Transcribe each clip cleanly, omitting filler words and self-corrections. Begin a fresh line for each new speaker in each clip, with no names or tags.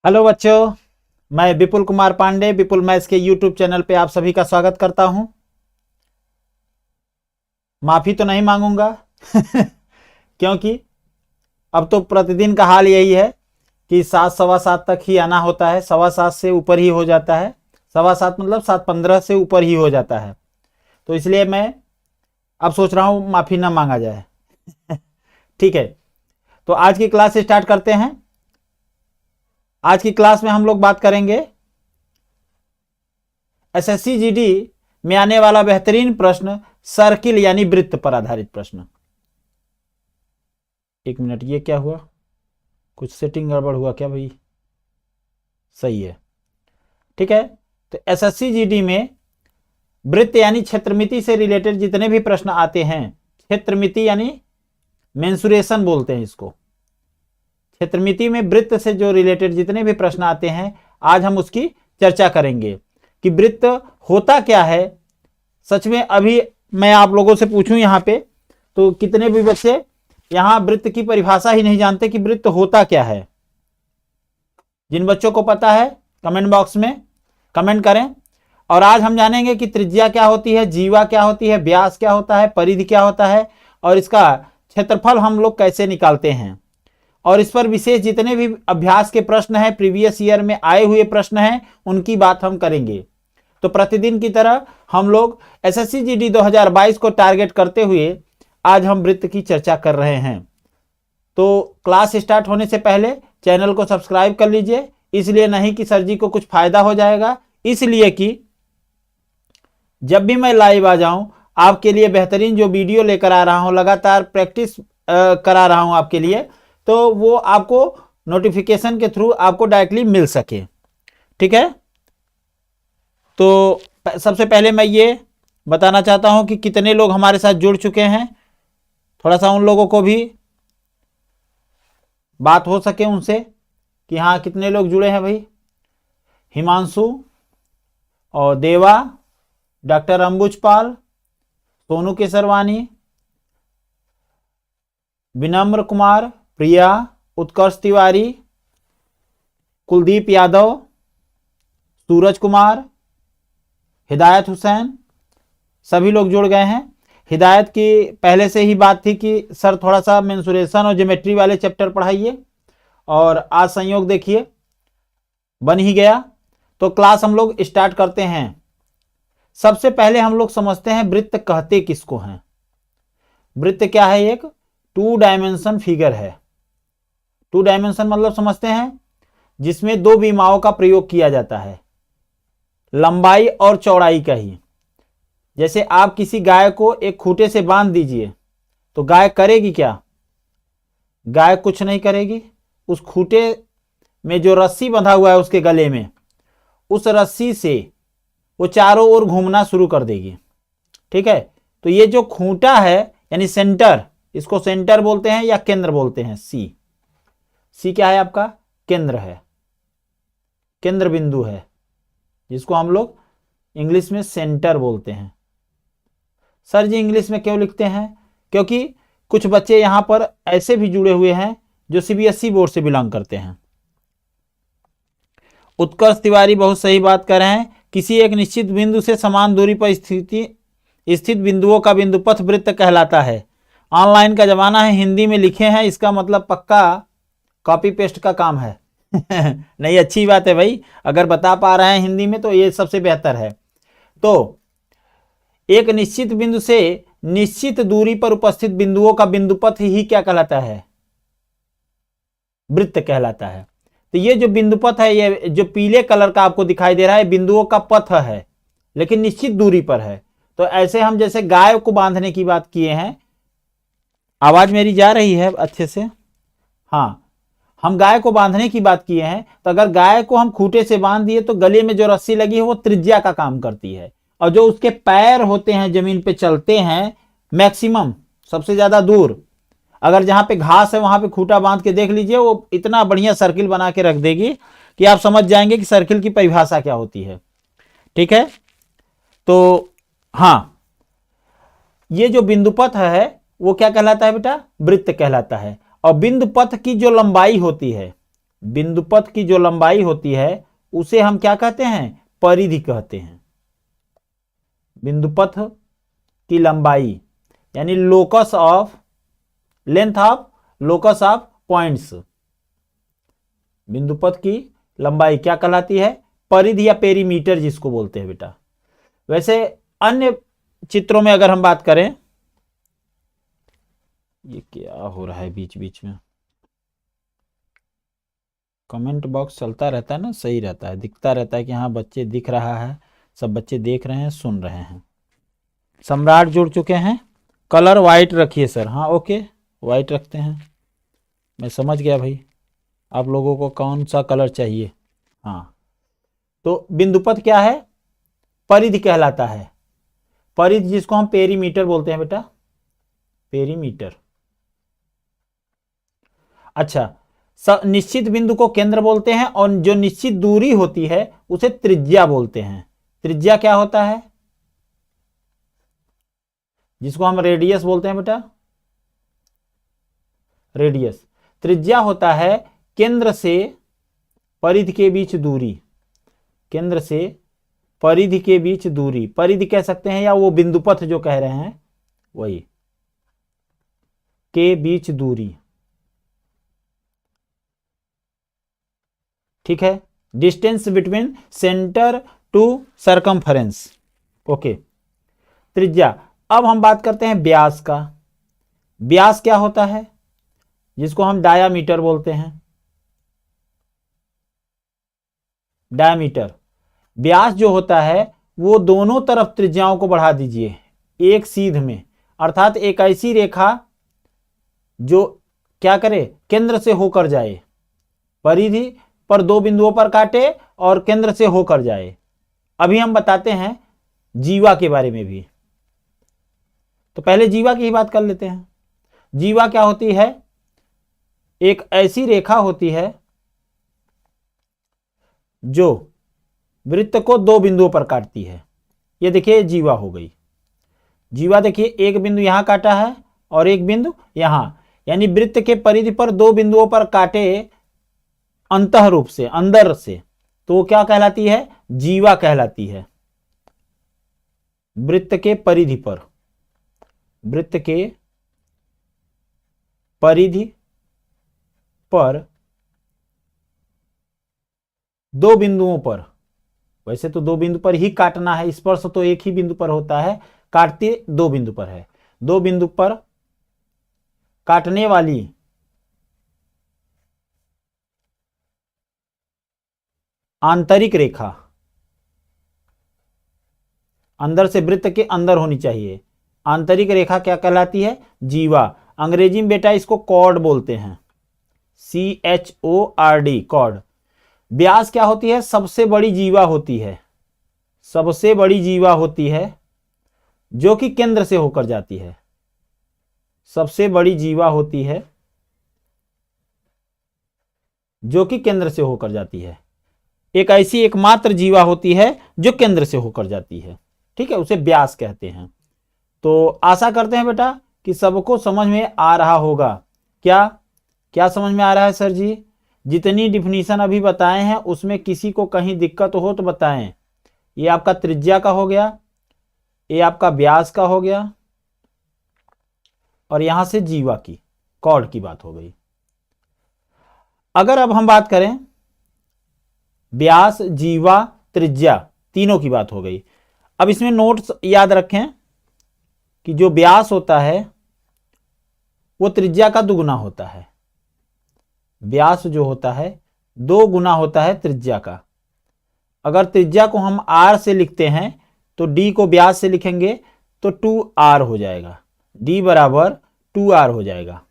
Hello बच्चों, मैं विपुल कुमार पांडे विपुल maths के यूट्यूब चैनल पे आप सभी का स्वागत करता हूं। माफी तो नहीं मांगूंगा क्योंकि अब तो प्रतिदिन का हाल यही है कि 7 सवा 7 तक ही आना होता है। 7:15 से ऊपर ही हो जाता है। 7:15 मतलब 7:15 से ऊपर ही हो जाता है। तो इसलिए मैं अब सोच रहा हूं माफी ना मांगा जाए ठीक है, तो आज की क्लास स्टार्ट करते हैं। आज की क्लास में हम लोग बात करेंगे एसएससी जीडी में आने वाला बेहतरीन प्रश्न सर्किल यानी वृत्त पर आधारित प्रश्न। एक मिनट, ये क्या हुआ? कुछ सेटिंग गड़बड़ हुआ क्या भाई? सही है, ठीक है। तो एसएससी जीडी में वृत्त यानी क्षेत्रमिति से रिलेटेड जितने भी प्रश्न आते हैं, क्षेत्रमिति यानी मेंसुरेशन बोलते हैं इसको। क्षेत्रमिति में वृत्त से जो रिलेटेड जितने भी प्रश्न आते हैं, आज हम उसकी चर्चा करेंगे कि वृत्त होता क्या है। सच में अभी मैं आप लोगों से पूछूं यहाँ पे, तो कितने भी बच्चे यहाँ वृत्त की परिभाषा ही नहीं जानते कि वृत्त होता क्या है। जिन बच्चों को पता है कमेंट बॉक्स में कमेंट करें। और आज हम जानेंगे कि त्रिज्या क्या होती है, जीवा क्या होती है, व्यास क्या होता है, परिधि क्या होता है और इसका क्षेत्रफल हम लोग कैसे निकालते हैं। और इस पर विशेष जितने भी अभ्यास के प्रश्न हैं, प्रीवियस ईयर में आए हुए प्रश्न हैं, उनकी बात हम करेंगे। तो प्रतिदिन की तरह हम लोग एसएससी जीडी 2022 को टारगेट करते हुए आज हम वृत्त की चर्चा कर रहे हैं। तो क्लास स्टार्ट होने से पहले चैनल को सब्सक्राइब कर लीजिए। इसलिए नहीं कि सर जी को कुछ फायदा हो जाएगा, इसलिए कि जब भी मैं लाइव आ जाऊं आपके लिए बेहतरीन जो वीडियो लेकर आ रहा हूं, लगातार प्रैक्टिस करा रहा हूं आपके लिए, तो वो आपको नोटिफिकेशन के थ्रू आपको डायरेक्टली मिल सके, ठीक है। तो सबसे पहले मैं ये बताना चाहता हूं कि कितने लोग हमारे साथ जुड़ चुके हैं, थोड़ा सा उन लोगों को भी बात हो सके उनसे कि हाँ कितने लोग जुड़े हैं भाई। हिमांशु और देवा, डॉक्टर अंबुजपाल, सोनू केसरवानी, विनम्र कुमार, प्रिया, उत्कर्ष तिवारी, कुलदीप यादव, सूरज कुमार, हिदायत हुसैन, सभी लोग जुड़ गए हैं। हिदायत की पहले से ही बात थी कि सर थोड़ा सा मेंसुरेशन और ज्योमेट्री वाले चैप्टर पढ़ाइए, और आज संयोग देखिए बन ही गया। तो क्लास हम लोग स्टार्ट करते हैं। सबसे पहले हम लोग समझते हैं वृत्त कहते किसको हैं। वृत्त क्या है? एक 2 डायमेंशन फिगर है। 2 डायमेंशन मतलब समझते हैं जिसमें 2 विमाओं का प्रयोग किया जाता है, लंबाई और चौड़ाई का ही। जैसे आप किसी गाय को एक खूंटे से बांध दीजिए तो गाय करेगी क्या? गाय कुछ नहीं करेगी। उस खूंटे में जो रस्सी बंधा हुआ है उसके गले में, उस रस्सी से वो चारों ओर घूमना शुरू कर देगी, ठीक है। तो ये जो खूंटा है यानी सेंटर, इसको सेंटर बोलते हैं या केंद्र बोलते हैं। सी क्या है आपका? केंद्र है, केंद्र बिंदु है, जिसको हम लोग इंग्लिश में सेंटर बोलते हैं। सर जी इंग्लिश में क्यों लिखते हैं? क्योंकि कुछ बच्चे यहां पर ऐसे भी जुड़े हुए हैं जो सीबीएसई बोर्ड से बिलोंग करते हैं। उत्कर्ष तिवारी बहुत सही बात कर रहे हैं। किसी एक निश्चित बिंदु से समान दूरी पर स्थित बिंदुओं का बिंदुपथ वृत्त कहलाता है। ऑनलाइन का जमाना है, हिंदी में लिखे हैं, इसका मतलब पक्का कॉपी पेस्ट का काम है नहीं, अच्छी बात है भाई, अगर बता पा रहे हैं हिंदी में तो ये सबसे बेहतर है। तो एक निश्चित बिंदु से निश्चित दूरी पर उपस्थित बिंदुओं का बिंदुपथ ही क्या कहलाता है? वृत्त कहलाता है। तो ये जो बिंदुपथ है, ये जो पीले कलर का आपको दिखाई दे रहा है, बिंदुओं का पथ है, लेकिन निश्चित दूरी पर है। तो ऐसे हम जैसे गाय को बांधने की बात किए हैं। आवाज मेरी जा रही है अच्छे से? हाँ, हम गाय को बांधने की बात किए हैं। तो अगर गाय को हम खूंटे से बांध दिए तो गले में जो रस्सी लगी है वो त्रिज्या का काम करती है, और जो उसके पैर होते हैं जमीन पे चलते हैं मैक्सिमम सबसे ज्यादा दूर, अगर जहां पे घास है वहां पे खूंटा बांध के देख लीजिए, वो इतना बढ़िया सर्किल बना के रख देगी कि आप समझ जाएंगे कि सर्किल की परिभाषा क्या होती है, ठीक है। तो हाँ, ये जो बिंदुपथ है वो क्या कहलाता है बेटा? वृत्त कहलाता है। और बिंदु पथ की जो लंबाई होती है बिंदुपथ की जो लंबाई होती है उसे हम क्या कहते हैं, परिधि कहते हैं। बिंदुपथ की लंबाई यानी locus of length of locus of points, बिंदुपथ की लंबाई क्या कहलाती है, परिधि या पेरीमीटर जिसको बोलते हैं बेटा। वैसे अन्य चित्रों में अगर हम बात करें, ये क्या हो रहा है बीच बीच में, कमेंट बॉक्स चलता रहता है ना, सही रहता है, दिखता रहता है कि हाँ बच्चे दिख रहा है, सब बच्चे देख रहे हैं, सुन रहे हैं। सम्राट जुड़ चुके हैं, कलर वाइट रखिए सर। हाँ ओके, वाइट रखते हैं, मैं समझ गया भाई आप लोगों को कौन सा कलर चाहिए। हाँ, तो बिंदुपथ क्या है, परिधि कहलाता है। परिधि जिसको हम पेरीमीटर बोलते हैं बेटा, पेरीमीटर। अच्छा, निश्चित बिंदु को केंद्र बोलते हैं और जो निश्चित दूरी होती है उसे त्रिज्या बोलते हैं। त्रिज्या क्या होता है, जिसको हम रेडियस बोलते हैं बेटा, रेडियस। त्रिज्या होता है केंद्र से परिधि के बीच दूरी, केंद्र से परिधि के बीच दूरी, परिधि कह सकते हैं या वो बिंदुपथ जो कह रहे हैं वही, के बीच दूरी, ठीक है, distance between centre to circumference. Okay, त्रिज्या। अब हम बात करते हैं व्यास का। व्यास क्या होता है, जिसको हम डायामीटर बोलते हैं, डायामीटर। व्यास जो होता है वो दोनों तरफ त्रिज्याओं को बढ़ा दीजिए एक सीध में, अर्थात एक ऐसी रेखा जो क्या करे, केंद्र से होकर जाए, परिधि पर दो बिंदुओं पर काटे और केंद्र से होकर जाए। अभी हम बताते हैं जीवा के बारे में भी, तो पहले जीवा की ही बात कर लेते हैं। जीवा क्या होती है, एक ऐसी रेखा होती है जो वृत्त को दो बिंदुओं पर काटती है। ये देखिए जीवा हो गई। जीवा देखिए, एक बिंदु यहां काटा है और एक बिंदु यहां, यानी वृत्त के परिधि पर दो बिंदुओं पर काटे अंतः रूप से, अंदर से, तो वो क्या कहलाती है, जीवा कहलाती है। वृत्त के परिधि पर, वृत्त के परिधि पर दो बिंदुओं पर, वैसे तो दो बिंदु पर ही काटना है, स्पर्श तो एक ही बिंदु पर होता है, काटते दो बिंदु पर है, दो बिंदु पर काटने वाली आंतरिक रेखा, अंदर से वृत्त के अंदर होनी चाहिए, आंतरिक रेखा क्या कहलाती है, जीवा। अंग्रेजी में बेटा इसको कॉर्ड बोलते हैं, CHORD, कॉर्ड। व्यास क्या होती है, सबसे बड़ी जीवा होती है, सबसे बड़ी जीवा होती है जो कि केंद्र से होकर जाती है, सबसे बड़ी जीवा होती है जो कि केंद्र से होकर जाती है। एक ऐसी एकमात्र जीवा होती है जो केंद्र से होकर जाती है, ठीक है, उसे व्यास कहते हैं। तो आशा करते हैं बेटा कि सबको समझ में आ रहा होगा। क्या क्या समझ में आ रहा है सर जी? जितनी डिफिनीशन अभी बताए हैं उसमें किसी को कहीं दिक्कत हो तो बताएं। ये आपका त्रिज्या का हो गया, ये आपका व्यास का हो गया, और यहां से जीवा की, कॉर्ड की बात हो गई। अगर अब हम बात करें व्यास, जीवा, त्रिज्या, तीनों की बात हो गई। अब इसमें नोट्स याद रखें कि जो व्यास होता है वो त्रिज्या का दुगुना होता है। व्यास जो होता है 2 गुना होता है त्रिज्या का। अगर त्रिज्या को हम r से लिखते हैं तो d को व्यास से लिखेंगे तो 2r हो जाएगा, d बराबर 2r हो जाएगा।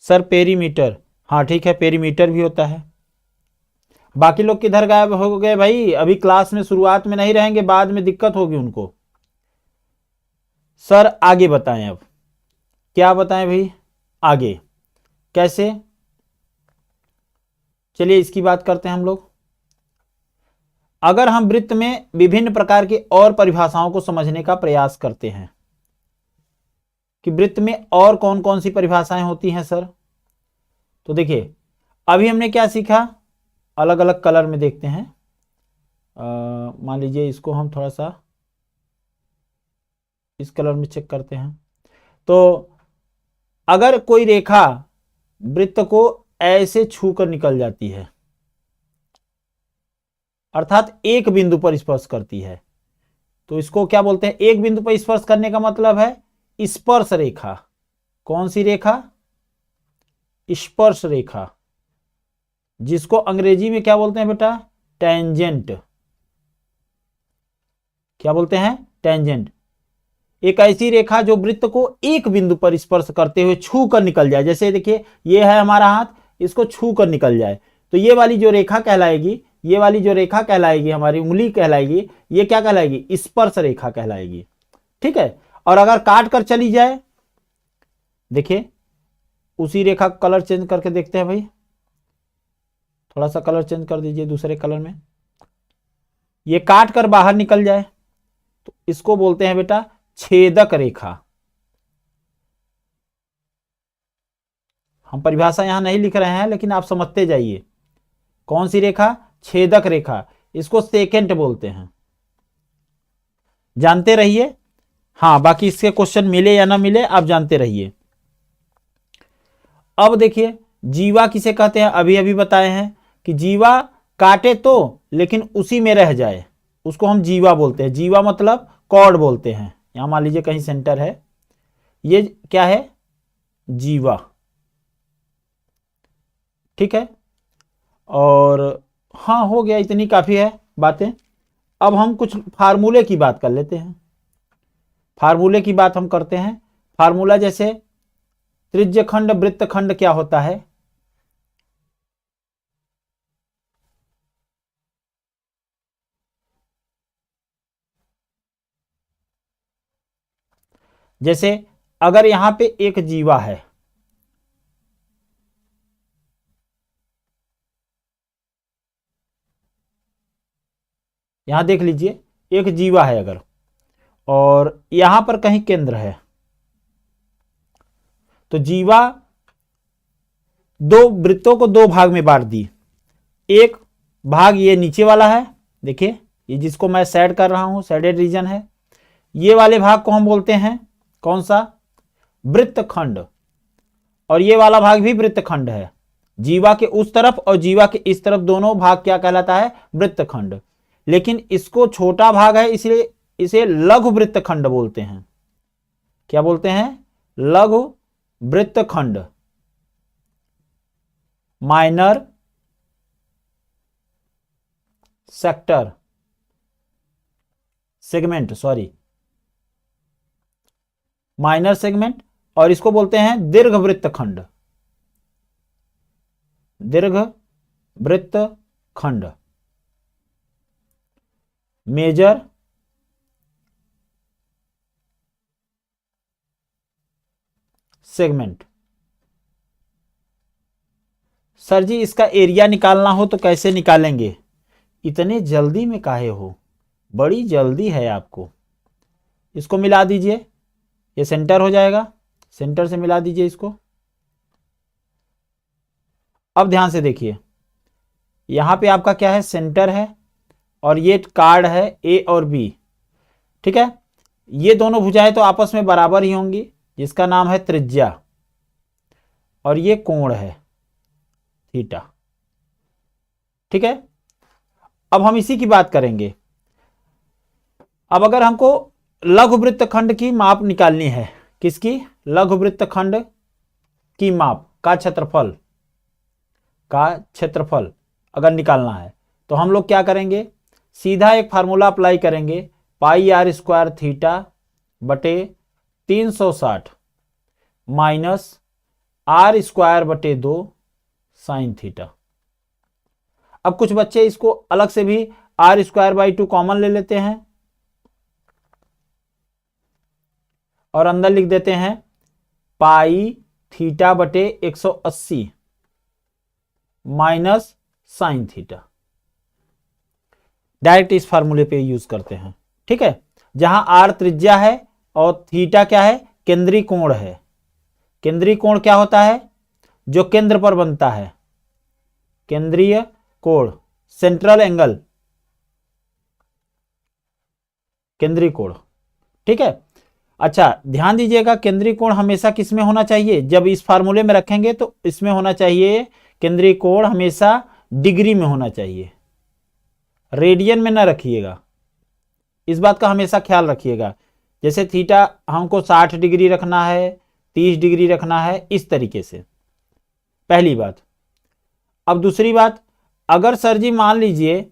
सर पेरीमीटर, हाँ ठीक है, पेरीमीटर भी होता है। बाकी लोग किधर गायब हो गए भाई? अभी क्लास में शुरुआत में नहीं रहेंगे, बाद में दिक्कत होगी उनको। सर आगे बताएं, अब क्या बताएं भाई आगे, कैसे? चलिए इसकी बात करते हैं हम लोग। अगर हम वृत्त में विभिन्न प्रकार की और परिभाषाओं को समझने का प्रयास करते हैं, कि वृत्त में और कौन कौन सी परिभाषाएं होती हैं सर। तो देखिए अभी हमने क्या सीखा, अलग अलग कलर में देखते हैं। मान लीजिए इसको हम थोड़ा सा इस कलर में चेक करते हैं। तो अगर कोई रेखा वृत्त को ऐसे छू कर निकल जाती है, अर्थात एक बिंदु पर स्पर्श करती है, तो इसको क्या बोलते हैं, एक बिंदु पर स्पर्श करने का मतलब है स्पर्श रेखा। कौन सी रेखा, स्पर्श रेखा, जिसको अंग्रेजी में क्या बोलते हैं बेटा, टेंजेंट। क्या बोलते हैं, टेंजेंट। एक ऐसी रेखा जो वृत्त को एक बिंदु पर स्पर्श करते हुए छू कर निकल जाए। जैसे देखिए ये है हमारा हाथ, इसको छू कर निकल जाए, तो ये वाली जो रेखा कहलाएगी, ये वाली जो रेखा कहलाएगी, हमारी उंगली कहलाएगी, ये क्या कहलाएगी, स्पर्श रेखा कहलाएगी। ठीक है। और अगर काट कर चली जाए, देखिए उसी रेखा का कलर चेंज करके देखते हैं भाई, थोड़ा सा कलर चेंज कर दीजिए दूसरे कलर में। ये काट कर बाहर निकल जाए तो इसको बोलते हैं बेटा छेदक रेखा। हम परिभाषा यहां नहीं लिख रहे हैं, लेकिन आप समझते जाइए। कौन सी रेखा, छेदक रेखा। इसको सेकेंट बोलते हैं, जानते रहिए। हाँ, बाकी इसके क्वेश्चन मिले या ना मिले आप जानते रहिए। अब देखिए जीवा किसे कहते हैं, अभी अभी बताए हैं कि जीवा काटे तो लेकिन उसी में रह जाए, उसको हम जीवा बोलते हैं। जीवा मतलब कॉर्ड बोलते हैं। यहां मान लीजिए कहीं सेंटर है, ये क्या है, जीवा। ठीक है। और हाँ, हो गया, इतनी काफी है बातें। अब हम कुछ फार्मूले की बात कर लेते हैं। फार्मूले की बात हम करते हैं। फार्मूला जैसे त्रिज्यखंड वृत्तखंड क्या होता है, जैसे अगर यहां पे एक जीवा है, यहां देख लीजिए एक जीवा है अगर, और यहां पर कहीं केंद्र है, तो जीवा दो वृत्तों को दो भाग में बांट दी। एक भाग ये नीचे वाला है, देखिए ये जिसको मैं शेड कर रहा हूं, शेडेड रीजन है। ये वाले भाग को हम बोलते हैं कौन सा, वृत्तखंड। और ये वाला भाग भी वृत्तखंड है। जीवा के उस तरफ और जीवा के इस तरफ दोनों भाग क्या कहलाता है, वृत्तखंड। लेकिन इसको छोटा भाग है इसलिए इसे लघु वृत्तखंड बोलते हैं। क्या बोलते हैं, लघु वृत्तखंड, minor sector, segment, sorry minor segment. और इसको बोलते हैं दीर्घ वृत्तखंड, दीर्घ वृत्तखंड, मेजर सेगमेंट। सर जी इसका एरिया निकालना हो तो कैसे निकालेंगे, इतने जल्दी में काहे हो, बड़ी जल्दी है आपको। इसको मिला दीजिए, ये सेंटर हो जाएगा, सेंटर से मिला दीजिए इसको। अब ध्यान से देखिए, यहां पे आपका क्या है, सेंटर है, और ये कार्ड है ए और बी। ठीक है। ये दोनों भुजाएं तो आपस में बराबर ही होंगी, जिसका नाम है त्रिज्या, और ये कोण है थीटा। ठीक है। अब हम इसी की बात करेंगे। अब अगर हमको लघु वृत्तखंड की माप निकालनी है, किसकी, लघु वृत्तखंड की माप का क्षेत्रफल अगर निकालना है, तो हम लोग क्या करेंगे, सीधा एक फार्मूला अप्लाई करेंगे, पाई आर स्क्वायर थीटा बटे 360 माइनस आर स्क्वायर बटे 2 साइन थीटा। अब कुछ बच्चे इसको अलग से भी आर स्क्वायर बाई 2 कॉमन ले लेते हैं और अंदर लिख देते हैं पाई थीटा बटे 180 माइनस साइन थीटा। डायरेक्ट इस फार्मूले पे यूज करते हैं। ठीक है। जहां आर त्रिज्या है और थीटा क्या है, केंद्रीय कोण है। केंद्रीय कोण क्या होता है? जो केंद्र पर बनता है, केंद्रीय कोण, सेंट्रल एंगल, केंद्रीय कोण। ठीक है। अच्छा ध्यान दीजिएगा, केंद्रीय कोण हमेशा किस में होना चाहिए? जब इस फार्मूले में रखेंगे तो इसमें होना चाहिए, केंद्रीय कोण हमेशा डिग्री में होना चाहिए, रेडियन में ना रखिएगा। इस बात का हमेशा ख्याल रखिएगा। जैसे थीटा हमको 60 डिग्री रखना है, 30 डिग्री रखना है, इस तरीके से, पहली बात। अब दूसरी बात, अगर सर जी मान लीजिए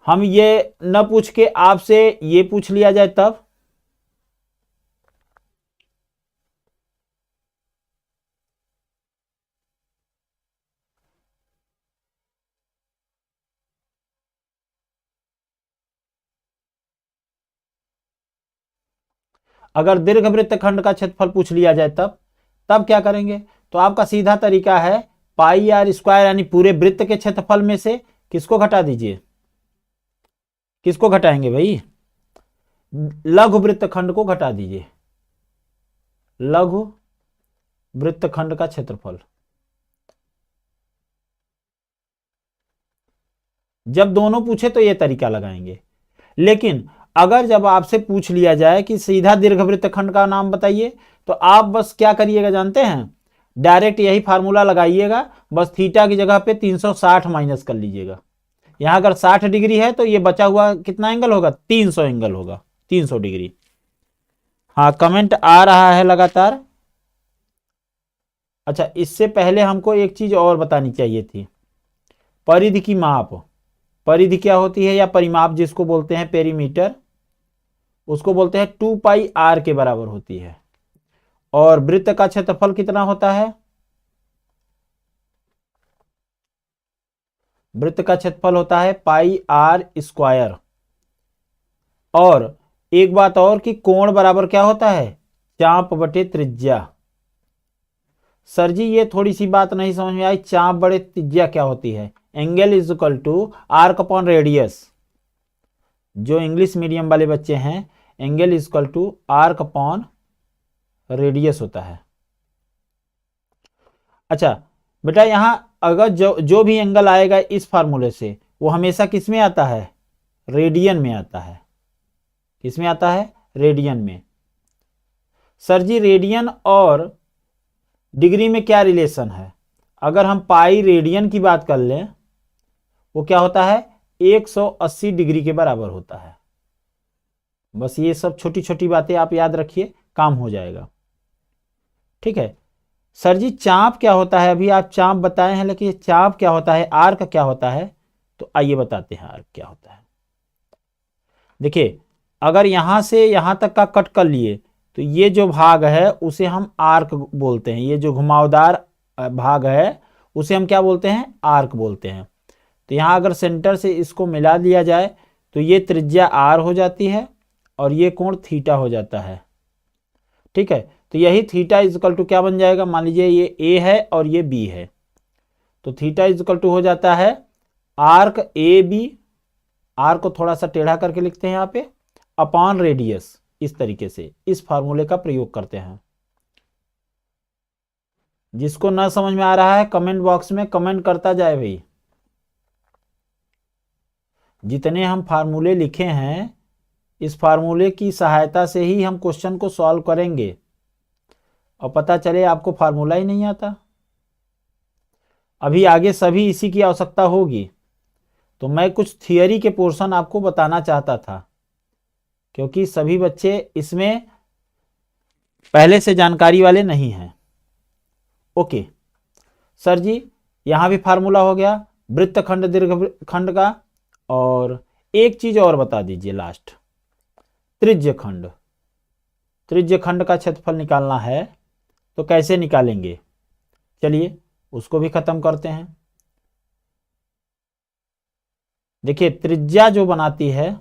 हम ये न पूछ के आपसे ये पूछ लिया जाए, तब अगर दीर्घवृत्त खंड का क्षेत्रफल पूछ लिया जाए तब क्या करेंगे? तो आपका सीधा तरीका है पाई आर स्क्वायर, यानी पूरे वृत्त के क्षेत्रफल में से किसको घटा दीजिए? किसको घटाएंगे भाई? लघु वृत्त खंड को घटा दीजिए, लघु वृत्त खंड का क्षेत्रफल। जब दोनों पूछे तो ये तरीका लगाएंगे। लेकिन अगर जब आपसे पूछ लिया जाए कि सीधा दीर्घवृत्त खंड का नाम बताइए, तो आप बस क्या करिएगा जानते हैं? डायरेक्ट यही फार्मूला लगाइएगा, बस थीटा की जगह पे 360 माइनस कर लीजिएगा। यहां अगर 60 डिग्री है तो ये बचा हुआ कितना एंगल होगा? 300 एंगल होगा, 300 डिग्री। हाँ कमेंट आ रहा है लगातार। अच्छा इससे पहले हमको एक चीज और बतानी चाहिए थी, परिधि की माप। परिधि क्या होती है, या परिमाप जिसको बोलते हैं, पेरीमीटर, उसको बोलते हैं 2 पाई आर के बराबर होती है। और वृत्त का क्षेत्रफल कितना होता है? वृत्त का क्षेत्रफल होता है पाई आर स्क्वायर। और एक बात और कि कोण बराबर क्या होता है? चाप बटे त्रिज्या। सर जी ये थोड़ी सी बात नहीं समझ में आई, चाप बटे त्रिज्या क्या होती है? Angle is equal to arc upon radius. जो इंग्लिश मीडियम वाले बच्चे हैं, angle is equal to arc upon radius होता है। अच्छा बेटा यहां अगर जो भी एंगल आएगा इस फार्मूले से, वो हमेशा किस में आता है? रेडियन में आता है। किस में आता है? रेडियन में। सर जी रेडियन और डिग्री में क्या रिलेशन है? अगर हम पाई रेडियन की बात कर लें, वो क्या होता है? 180 डिग्री के बराबर होता है। बस ये सब छोटी छोटी बातें आप याद रखिए, काम हो जाएगा। ठीक है। सर जी चाप क्या होता है? अभी आप चाप बताए हैं, लेकिन चाप क्या होता है, आर्क क्या होता है? तो आइए बताते हैं आर्क क्या होता है। देखिए अगर यहां से यहां तक का कट कर लिए तो ये जो भाग है उसे हम आर्क बोलते हैं। ये जो घुमावदार भाग है उसे हम क्या बोलते हैं? आर्क बोलते हैं। तो यहां अगर सेंटर से इसको मिला दिया जाए तो ये त्रिज्या आर हो जाती है और ये कोण थीटा हो जाता है। ठीक है। तो यही थीटा इज इक्वल टू क्या बन जाएगा? मान लीजिए ये ए है और ये बी है, तो थीटा इज इक्वल टू हो जाता है आर्क ए बी, आर को थोड़ा सा टेढ़ा करके लिखते हैं यहाँ पे, अपॉन रेडियस। इस तरीके से इस फार्मूले का प्रयोग करते हैं। जिसको ना समझ में आ रहा है कमेंट बॉक्स में कमेंट करता जाए भाई। जितने हम फार्मूले लिखे हैं, इस फार्मूले की सहायता से ही हम क्वेश्चन को सॉल्व करेंगे, और पता चले आपको फार्मूला ही नहीं आता। अभी आगे सभी इसी की आवश्यकता होगी, तो मैं कुछ थियरी के पोर्शन आपको बताना चाहता था, क्योंकि सभी बच्चे इसमें पहले से जानकारी वाले नहीं हैं। ओके सर जी यहां भी फार्मूला हो गया वृत्तखंड दीर्घखंड का। और एक चीज और बता दीजिए लास्ट, त्रिज्य खंड। त्रिज्य खंड का क्षेत्रफल निकालना है तो कैसे निकालेंगे? चलिए उसको भी खत्म करते हैं। देखिए त्रिज्या जो बनाती है,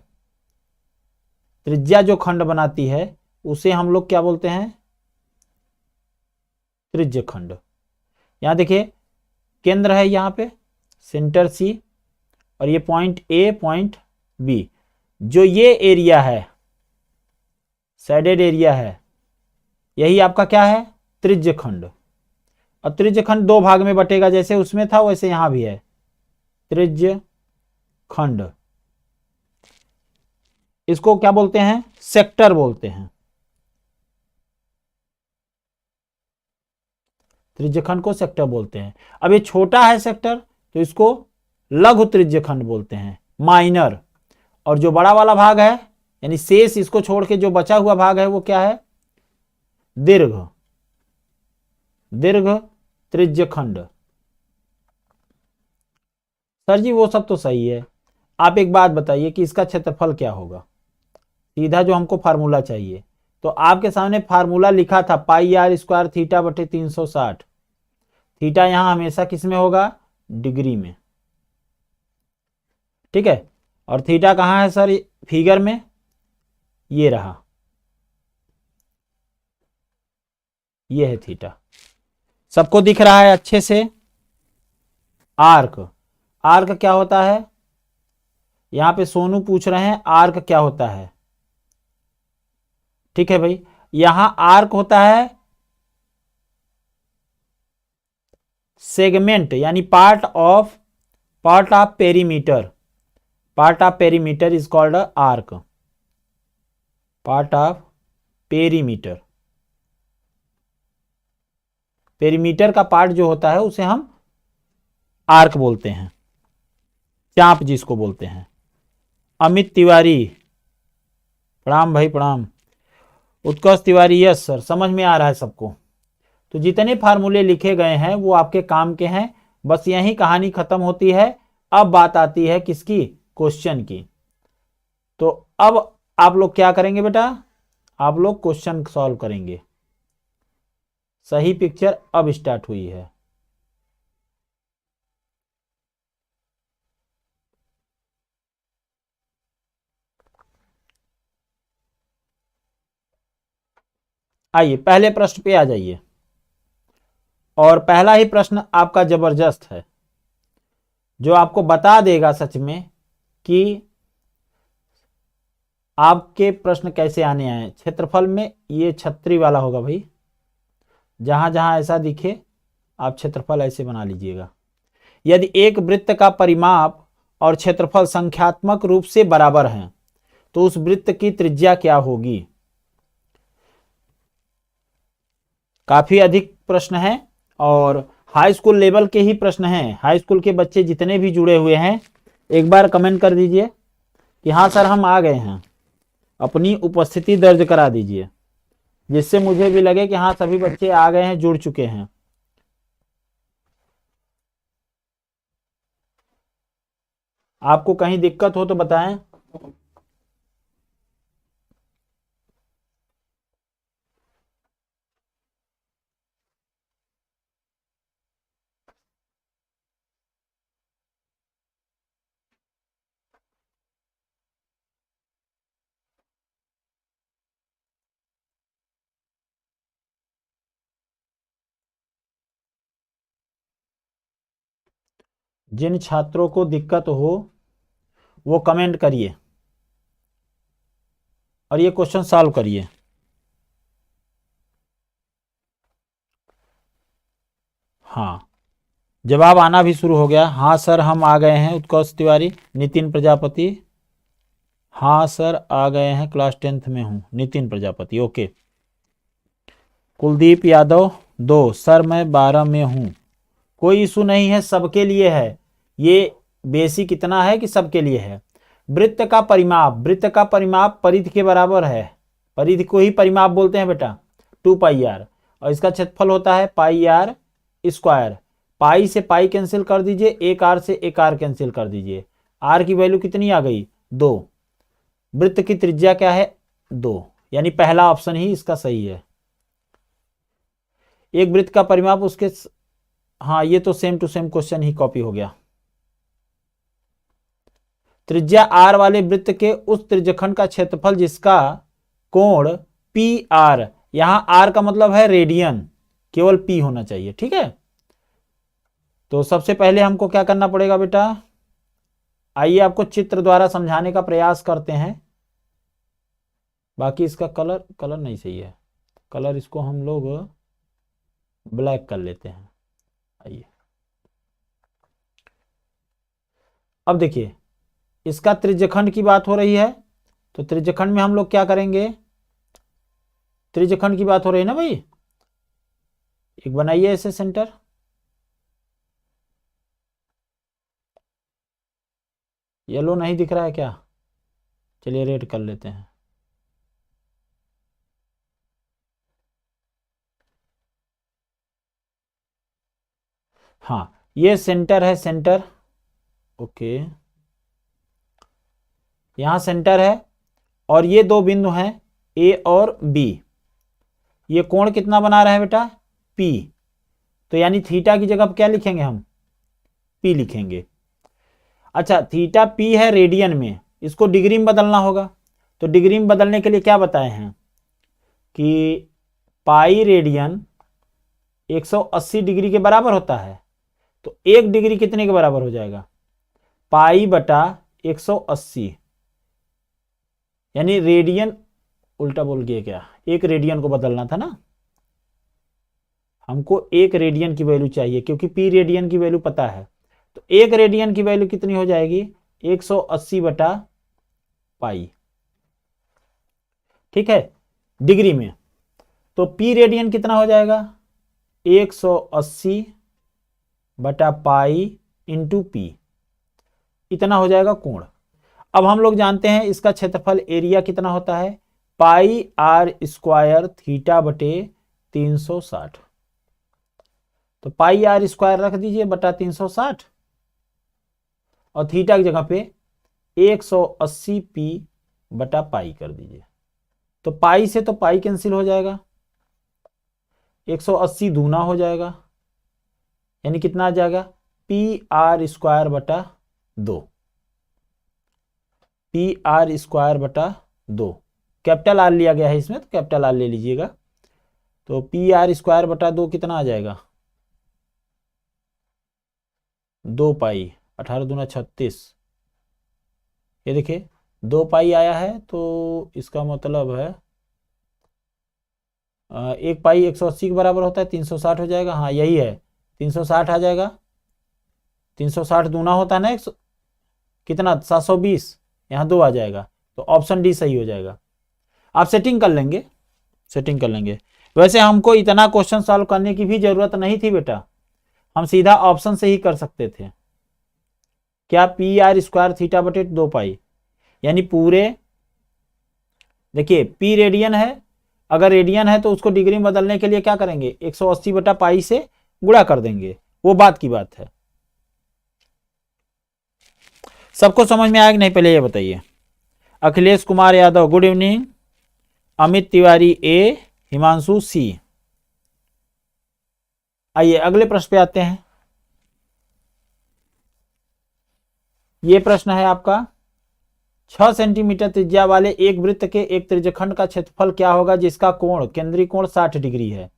त्रिज्या जो खंड बनाती है उसे हम लोग क्या बोलते हैं? त्रिज्य खंड। यहां देखिए केंद्र है यहां पे, सेंटर सी, और ये पॉइंट ए पॉइंट बी। जो ये एरिया है, शेडेड एरिया है, यही आपका क्या है, त्रिज्यखंड। और त्रिज्यखंड दो भाग में बटेगा, जैसे उसमें था वैसे यहां भी है, त्रिज्यखंड। इसको क्या बोलते हैं, सेक्टर बोलते हैं। त्रिज्यखंड को सेक्टर बोलते हैं। अब ये छोटा है सेक्टर, तो इसको लघु त्रिज्यखंड बोलते हैं, माइनर। और जो बड़ा वाला भाग है, यानी शेष इसको छोड़ के जो बचा हुआ भाग है वो क्या है, दीर्घ, दीर्घ त्रिज्यखंड। सर जी वो सब तो सही है, आप एक बात बताइए कि इसका क्षेत्रफल क्या होगा, सीधा जो हमको फार्मूला चाहिए। तो आपके सामने फार्मूला लिखा था पाई आर स्क्वायर थीटा बटे 360। थीटा यहां हमेशा किस में होगा, डिग्री में, ठीक है। और थीटा कहां है सर, फिगर में, ये रहा, ये है थीटा। सबको दिख रहा है अच्छे से। आर्क, आर्क क्या होता है, यहां पे सोनू पूछ रहे हैं आर्क क्या होता है। ठीक है भाई, यहां आर्क होता है सेगमेंट, यानी part of perimeter. Part of perimeter is called arc, part of perimeter. Perimeter का पार्ट जो होता है उसे हम आर्क बोलते हैं, चाप जिसको बोलते हैं। अमित तिवारी, प्रणाम भाई प्रणाम। उत्कर्ष तिवारी, यस सर, समझ में आ रहा है सबको। तो जितने फार्मूले लिखे गए हैं वो आपके काम के हैं, बस यही कहानी खत्म होती है। अब बात आती है किसकी, क्वेश्चन की। तो अब आप लोग क्या करेंगे बेटा, आप लोग क्वेश्चन सॉल्व करेंगे। सही पिक्चर अब स्टार्ट हुई है। आइए पहले प्रश्न पे आ जाइए। और पहला ही प्रश्न आपका जबरदस्त है, जो आपको बता देगा सच में कि आपके प्रश्न कैसे आने आए। क्षेत्रफल में ये छतरी वाला होगा भाई, जहां जहां ऐसा दिखे आप क्षेत्रफल ऐसे बना लीजिएगा। यदि एक वृत्त का परिमाप और क्षेत्रफल संख्यात्मक रूप से बराबर हैं तो उस वृत्त की त्रिज्या क्या होगी। काफी अधिक प्रश्न है और हाई स्कूल लेवल के ही प्रश्न हैं। हाई स्कूल के बच्चे जितने भी जुड़े हुए हैं एक बार कमेंट कर दीजिए कि हाँ सर हम आ गए हैं, अपनी उपस्थिति दर्ज करा दीजिए, जिससे मुझे भी लगे कि हाँ सभी बच्चे आ गए हैं, जुड़ चुके हैं। आपको कहीं दिक्कत हो तो बताएं। जिन छात्रों को दिक्कत हो वो कमेंट करिए और ये क्वेश्चन सॉल्व करिए। हाँ, जवाब आना भी शुरू हो गया। हाँ सर हम आ गए हैं, उत्कर्ष तिवारी। नितिन प्रजापति, हाँ सर आ गए हैं, क्लास 10th में हूँ। नितिन प्रजापति, ओके। कुलदीप यादव, 2 सर मैं 12 में हूँ। कोई इशू नहीं है, सबके लिए है ये। बेसिक इतना है कि सबके लिए है। वृत्त का परिमाप, वृत्त का परिमाप परिधि के बराबर है। परिधि को ही परिमाप बोलते हैं बेटा, 2 पाई आर। और इसका क्षेत्रफल होता है पाई आर स्क्वायर। पाई से पाई कैंसिल कर दीजिए, एक आर से एक आर कैंसिल कर दीजिए। आर की वैल्यू कितनी आ गई, 2। वृत्त की त्रिज्या क्या है, 2, यानी पहला ऑप्शन ही इसका सही है। एक वृत्त का परिमाप उसके, हाँ ये तो सेम टू सेम क्वेश्चन ही कॉपी हो गया। त्रिज्या आर वाले वृत्त के उस त्रिज्यखंड का क्षेत्रफल जिसका कोण पी आर, यहां आर का मतलब है रेडियन, केवल पी होना चाहिए, ठीक है। तो सबसे पहले हमको क्या करना पड़ेगा बेटा, आइए आपको चित्र द्वारा समझाने का प्रयास करते हैं। बाकी इसका कलर नहीं सही है, कलर इसको हम लोग ब्लैक कर लेते हैं। आइए अब देखिए, इसका त्रिज्यखंड की बात हो रही है, तो त्रिज्यखंड में हम लोग क्या करेंगे, त्रिज्यखंड की बात हो रही है ना भाई, एक बनाइए ऐसे सेंटर। येलो नहीं दिख रहा है क्या? चलिए रेड कर लेते हैं। हाँ, ये सेंटर है, सेंटर। ओके, यहां सेंटर है और ये दो बिंदु हैं ए और बी। ये कोण कितना बना रहा है बेटा? पी। तो यानी थीटा की जगह क्या लिखेंगे हम? पी लिखेंगे। अच्छा, थीटा पी है रेडियन में, इसको डिग्री में बदलना होगा। तो डिग्री में बदलने के लिए क्या बताए हैं कि पाई रेडियन 180 डिग्री के बराबर होता है। तो 1 डिग्री कितने के बराबर हो जाएगा? पाई बटा 180, यानी रेडियन, उल्टा बोल गया क्या, 1 रेडियन को बदलना था ना, हमको 1 रेडियन की वैल्यू चाहिए क्योंकि पी रेडियन की वैल्यू पता है। तो 1 रेडियन की वैल्यू कितनी हो जाएगी? 180 बटा पाई, ठीक है, डिग्री में। तो पी रेडियन कितना हो जाएगा? 180 बटा पाई इंटू पी, इतना हो जाएगा कोण। अब हम लोग जानते हैं इसका क्षेत्रफल एरिया कितना होता है? पाई आर स्क्वायर थीटा बटे 360। तो पाई आर स्क्वायर रख दीजिए बटा 360 और थीटा की जगह पे 180 पी बटा पाई कर दीजिए। तो पाई से तो पाई कैंसिल हो जाएगा, 180 दूना हो जाएगा, यानी कितना आ जाएगा? पी आर स्क्वायर बटा 2, पी आर स्क्वायर बटा 2। कैपिटल आर लिया गया है इसमें, तो कैपिटल आर ले लीजिएगा। तो पी आर स्क्वायर बटा 2 कितना आ जाएगा? 2 पाई, 18 दूना 36। ये देखिए 2 पाई आया है, तो इसका मतलब है 1 पाई 180 के बराबर होता है, 360 हो जाएगा। हाँ यही है, 360 आ जाएगा। 360 दूना होता है ना कितना? 720, यहाँ 2 आ जाएगा। तो ऑप्शन डी सही हो जाएगा। आप सेटिंग कर लेंगे, सेटिंग कर लेंगे। वैसे हमको इतना क्वेश्चन सॉल्व करने की भी जरूरत नहीं थी बेटा, हम सीधा ऑप्शन से ही कर सकते थे। क्या? पी आर स्क्वायर थीटा बटे 2 पाई, यानी पूरे, देखिए पी रेडियन है, अगर रेडियन है तो उसको डिग्री में बदलने के लिए क्या करेंगे? 180 बटा पाई से गुणा कर देंगे, वो बात की बात है। सबको समझ में आया कि नहीं, पहले ये बताइए। अखिलेश कुमार यादव गुड इवनिंग, अमित तिवारी ए, हिमांशु सी। आइए अगले प्रश्न पे आते हैं। ये प्रश्न है आपका, 6 सेंटीमीटर त्रिज्या वाले एक वृत्त के एक त्रिज्यखंड का क्षेत्रफल क्या होगा जिसका कोण, केंद्रीय कोण 60 डिग्री है।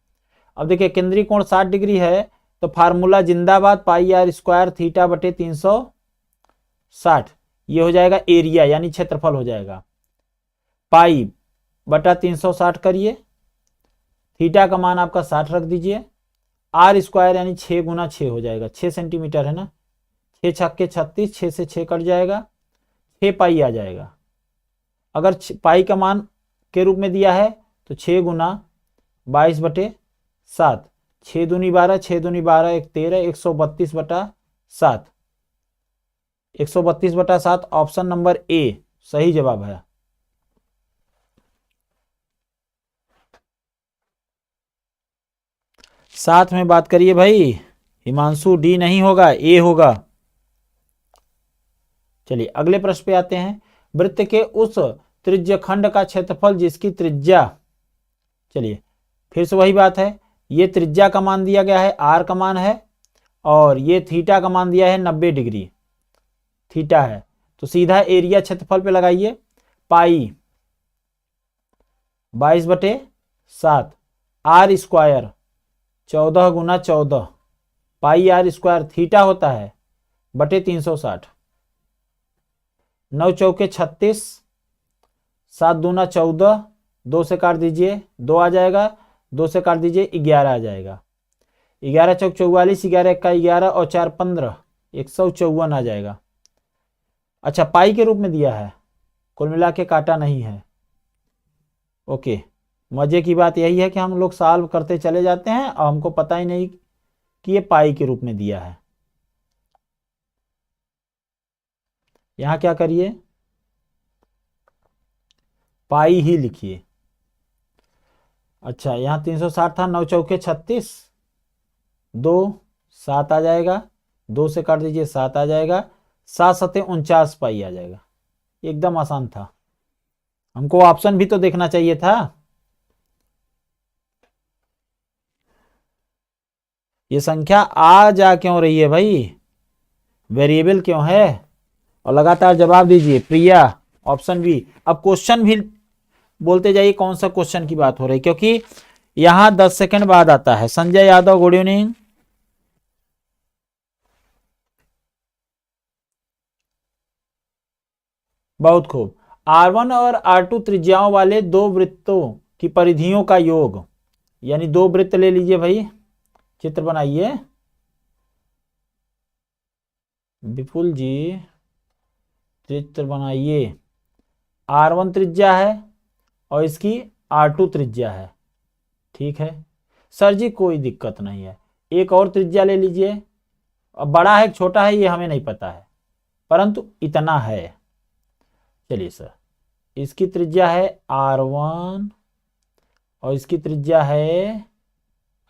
अब देखिए केंद्रीय कोण 60 डिग्री है, तो फार्मूला जिंदाबाद, पाई आर स्क्वायर थीटा बटे 360, ये हो जाएगा एरिया यानी क्षेत्रफल हो जाएगा। पाई बटा 360 करिए, थीटा का मान आपका 60 रख दीजिए, आर स्क्वायर यानी 6 गुना 6 हो जाएगा, 6 सेंटीमीटर है ना, 6 छक्के 36, 6 से 6 कट जाएगा, 6 पाई आ जाएगा। अगर पाई का मान के रूप में दिया है तो 6 गुना 22 बटे 7, 6 दूनी 12, 6 दूनी 12 एक 13, 132 बटा 7, 132 बटा 7 ऑप्शन नंबर ए सही जवाब है। साथ में बात करिए भाई, हिमांशु डी नहीं होगा, ए होगा। चलिए अगले प्रश्न पे आते हैं। वृत्त के उस त्रिज्यखंड का क्षेत्रफल जिसकी त्रिज्या, चलिए फिर से वही बात है, ये त्रिज्या का मान दिया गया है, आर का मान है, और ये थीटा का मान दिया है 90 डिग्री थीटा है। तो सीधा एरिया क्षेत्रफल पे लगाइए, पाई 22 बटे 7, आर स्क्वायर 14 गुना 14, पाई आर स्क्वायर थीटा होता है बटे 360, 9 चौके 36, 7 दूना 14, 2 से काट दीजिए 2 आ जाएगा, 2 से काट दीजिए 11 आ जाएगा। 11 चौक 44, 11 का 11 और 4 15, 154 आ जाएगा। अच्छा पाई के रूप में दिया है, कुल मिला के काटा नहीं है। ओके, मजे की बात यही है कि हम लोग सॉल्व करते चले जाते हैं और हमको पता ही नहीं कि ये पाई के रूप में दिया है। यहां क्या करिए, पाई ही लिखिए। अच्छा यहां 360 था, 9 चौके 36, 2 7 आ जाएगा, 2 से काट दीजिए 7 आ जाएगा, 7 सते 49 पाई आ जाएगा। एकदम आसान था, हमको ऑप्शन भी तो देखना चाहिए था। ये संख्या आ जा क्यों रही है भाई, वेरिएबल क्यों है? और लगातार जवाब दीजिए प्रिया, ऑप्शन बी। अब क्वेश्चन भी बोलते जाइए कौन सा क्वेश्चन की बात हो रही है, क्योंकि यहां 10 सेकंड बाद आता है। Sanjay Yadav good evening. बहुत खूब। R1 और R2 त्रिज्याओं वाले दो वृत्तों की परिधियों का योग, यानी दो वृत्त ले लीजिए भाई, चित्र बनाइए। विपुल जी चित्र बनाइए। R1 त्रिज्या है और इसकी R2 त्रिज्या है, ठीक है सर जी, कोई दिक्कत नहीं है। एक और त्रिज्या ले लीजिए, अब बड़ा है छोटा है ये हमें नहीं पता है, परंतु इतना है। चलिए सर, इसकी त्रिज्या है R1 और इसकी त्रिज्या है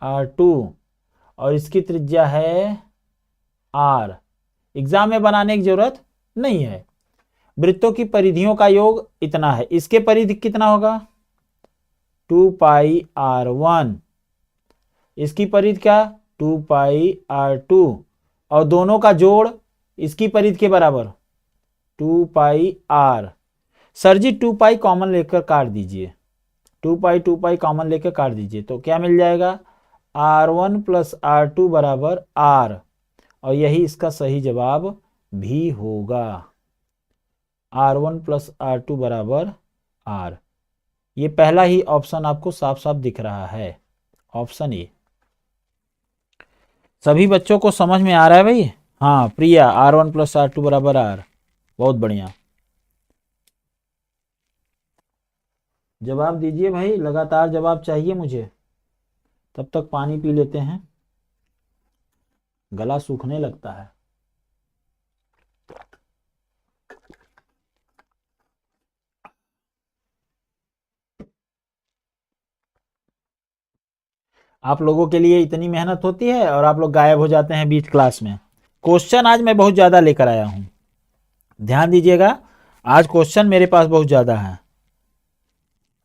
R2 और इसकी त्रिज्या है R। एग्जाम में बनाने की जरूरत नहीं है। वृत्तों की परिधियों का योग इतना है, इसके परिधि कितना होगा 2 पाई R1, इसकी परिधि क्या 2 पाई R2 और दोनों का जोड़ इसकी परिधि के बराबर 2 पाई R। सर जी 2 पाई कॉमन लेकर काट दीजिए, 2 पाई कॉमन लेकर काट दीजिए तो क्या मिल जाएगा R1 प्लस R2 बराबर R, और यही इसका सही जवाब भी होगा। R1 प्लस R2 बराबर R, ये पहला ही ऑप्शन आपको साफ साफ दिख रहा है, ऑप्शन ए। सभी बच्चों को समझ में आ रहा है भाई? हाँ प्रिया, R1 प्लस R2 बराबर R, बहुत बढ़िया। जवाब दीजिए भाई, लगातार जवाब चाहिए मुझे। तब तक पानी पी लेते हैं, गला सूखने लगता है। आप लोगों के लिए इतनी मेहनत होती है और आप लोग गायब हो जाते हैं बीच क्लास में। क्वेश्चन आज मैं बहुत ज़्यादा लेकर आया हूं, ध्यान दीजिएगा, आज क्वेश्चन मेरे पास बहुत ज़्यादा है।